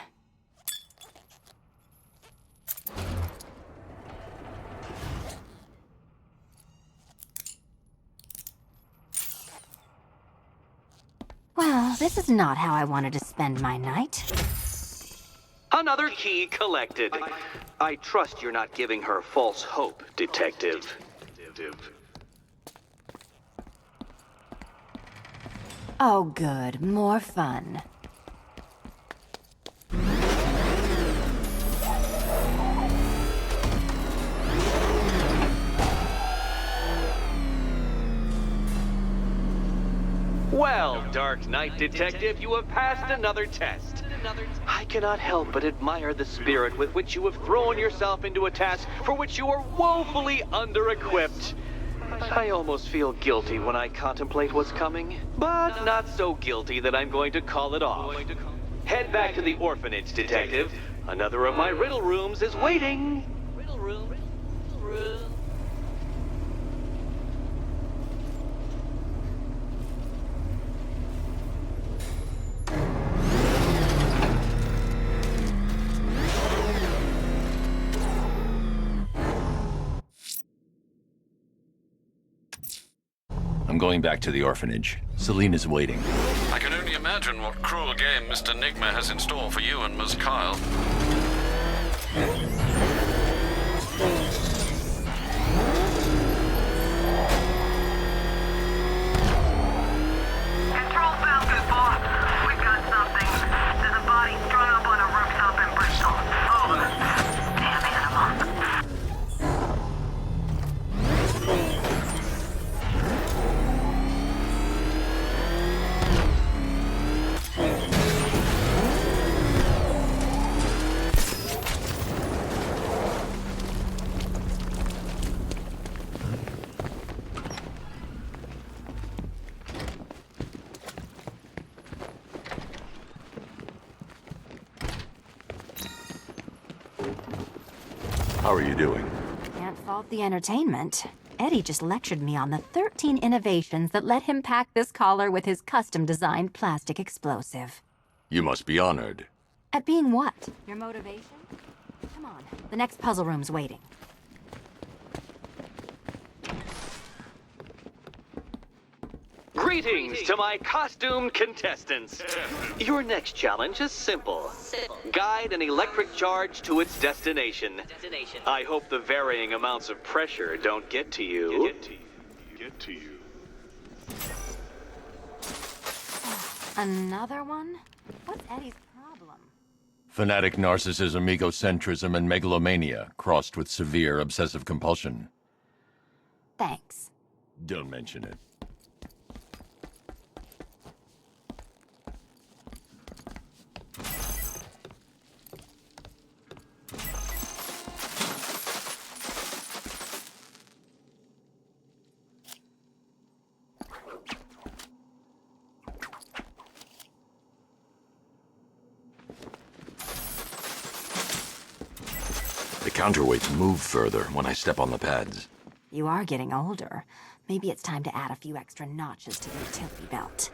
Well, this is not how I wanted to spend my night. Another key collected. I trust you're not giving her false hope, Detective. Oh, good. More fun. Dark Knight, Detective, you have passed another test. I cannot help but admire the spirit with which you have thrown yourself into a task for which you are woefully under-equipped. I almost feel guilty when I contemplate what's coming, but not so guilty that I'm going to call it off. Head back to the orphanage, Detective. Another of my riddle rooms is waiting. Riddle room. I'm going back to the orphanage. Selena's waiting. I can only imagine what cruel game Mr. Nigma has in store for you and Miss Kyle. Control Falcon 4. We got something. There's a body strung up on a rooftop in Bristol. Over. Damn animal. How are you doing? Can't fault the entertainment. Eddie just lectured me on the 13 innovations that let him pack this collar with his custom-designed plastic explosive. You must be honored. At being what? Your motivation? Come on, the next puzzle room's waiting. Greetings to my costumed contestants. Your next challenge is simple. Guide an electric charge to its destination. I hope the varying amounts of pressure don't get to you. Another one? What's Eddie's problem? Fanatic narcissism, egocentrism, and megalomania, crossed with severe obsessive compulsion. Thanks. Don't mention it. The counterweights move further when I step on the pads. You are getting older. Maybe it's time to add a few extra notches to your utility belt.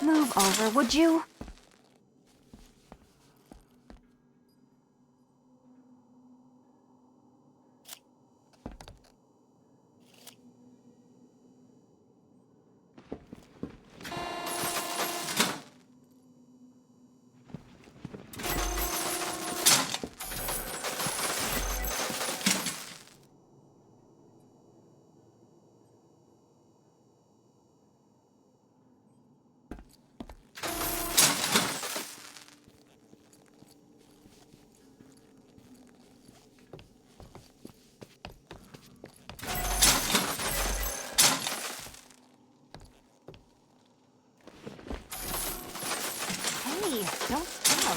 Move over, would you? Don't stop.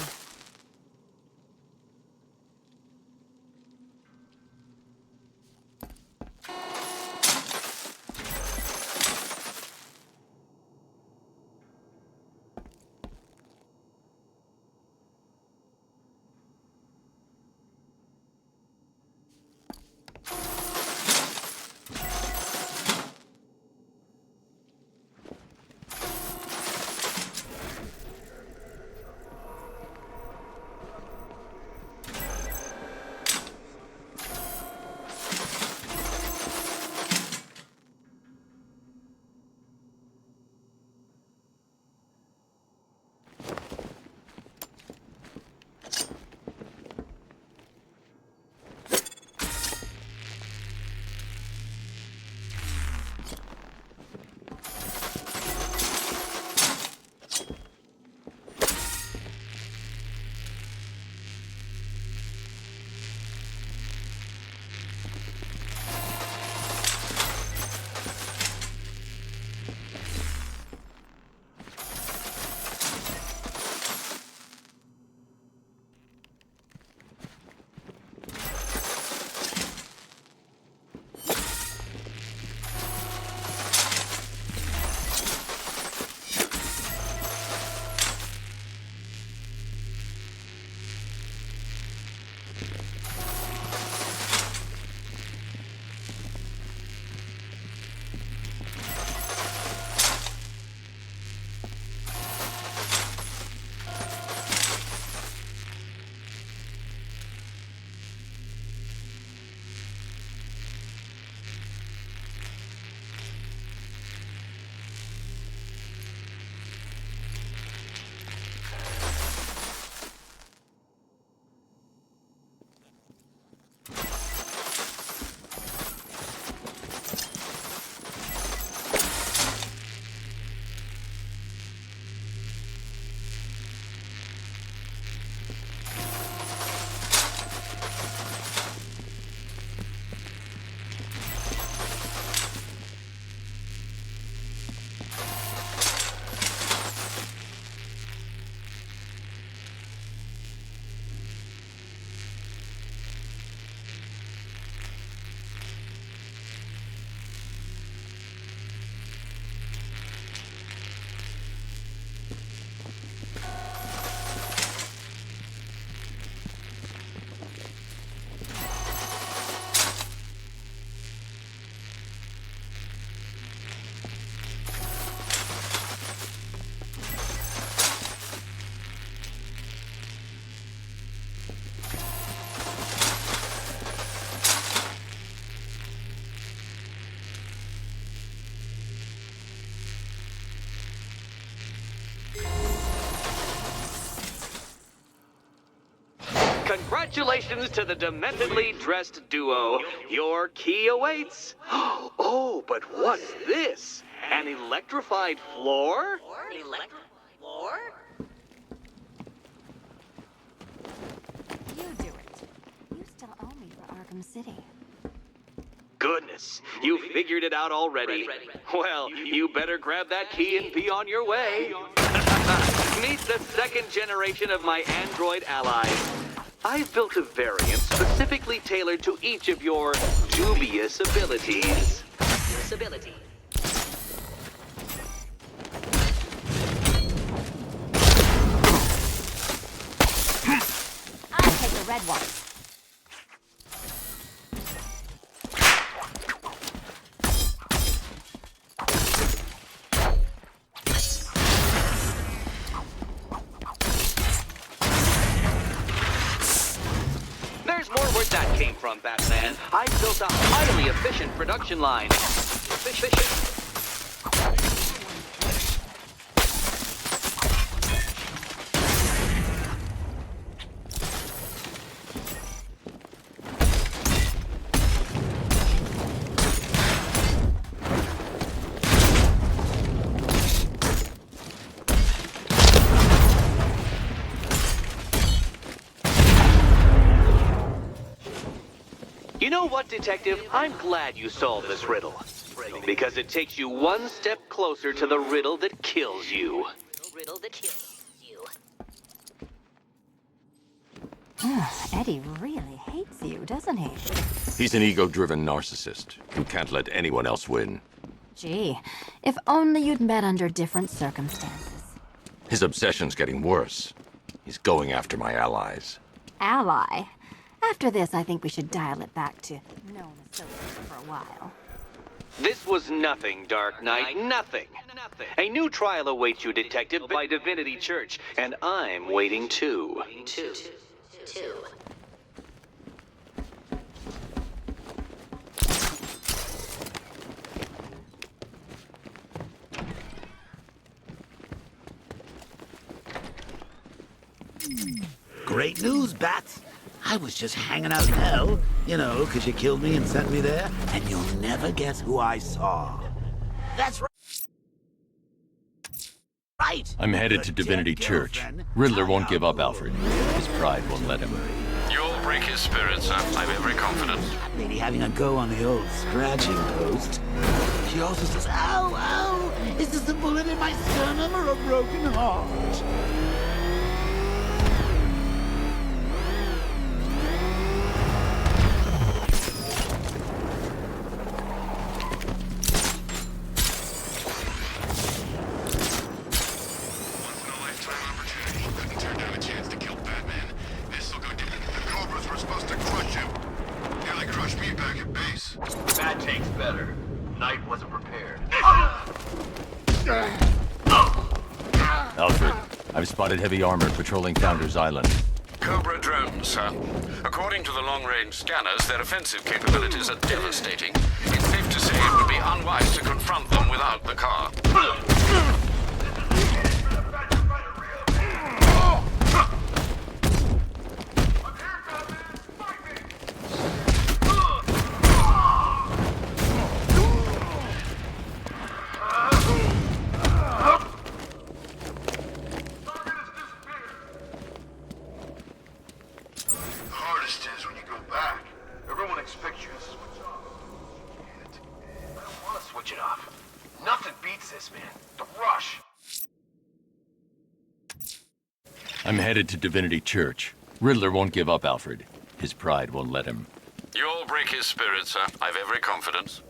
Congratulations to the dementedly dressed duo. Your key awaits. Oh, but what's this? An electrified floor? Floor? You do it. You still owe me for Arkham City. Goodness, you figured it out already. Well, you better grab that key and be on your way. Meet the second generation of my android allies. I've built a variant specifically tailored to each of your dubious abilities. I'll take the red one. There's more where that came from, Batman. I've built a highly efficient production line. You know what, Detective? I'm glad you solved this riddle. Because it takes you one step closer to the riddle that kills you. Eddie really hates you, doesn't he? He's an ego-driven narcissist who can't let anyone else win. Gee, if only you'd met under different circumstances. His obsession's getting worse. He's going after my allies. Ally? After this, I think we should dial it back to known associates for a while. This was nothing, Dark Knight, nothing. A new trial awaits you, Detective, by Divinity Church, and I'm waiting too. Great news, Bats. I was just hanging out in hell, you know, because you killed me and sent me there, and you'll never guess who I saw. That's right. I'm headed to Divinity Church. Riddler won't give up, Alfred. His pride won't let him. You'll break his spirit, sir. I've every confidence. That lady having a go on the old scratching post. She also says, ow, ow, is this a bullet in my sternum or a broken heart? Alfred, I've spotted heavy armor patrolling Founders Island. Cobra drones, sir. According to the long-range scanners, their offensive capabilities are devastating. It's safe to say it would be unwise to confront them without the car. I'm headed to Divinity Church. Riddler won't give up, Alfred. His pride won't let him. You'll break his spirit, sir. I've every confidence.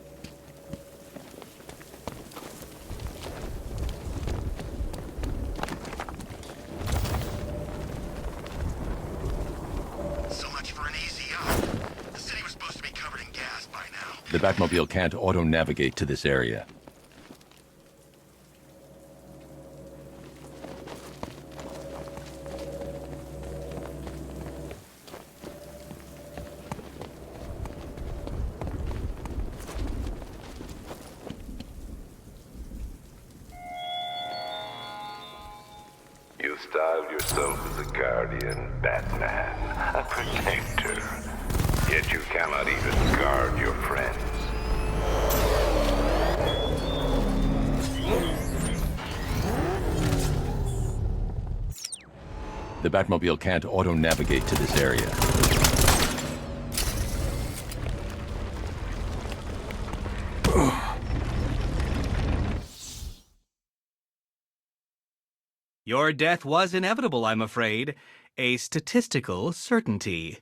So much for an easy out. The city was supposed to be covered in gas by now. The Batmobile can't auto-navigate to this area. You styled yourself as a guardian, Batman, a protector. Yet you cannot even guard your friends. The Batmobile can't auto-navigate to this area. Your death was inevitable, I'm afraid. A statistical certainty.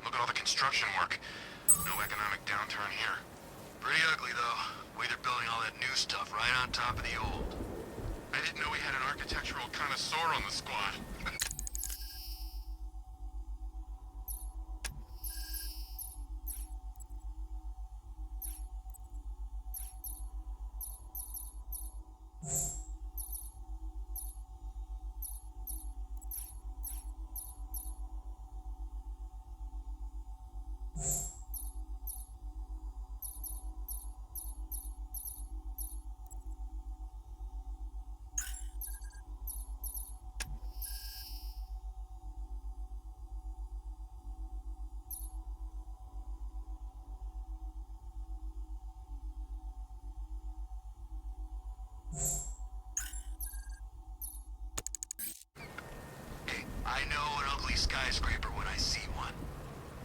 Look at all the construction work. No economic downturn here. Pretty ugly, though. Way they're building all that new stuff right on top of the old. I didn't know we had an architectural connoisseur on the squad. I know an ugly skyscraper when I see one.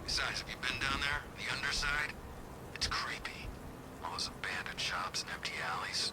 Besides, have you been down there? The underside? It's creepy. All those abandoned shops and empty alleys.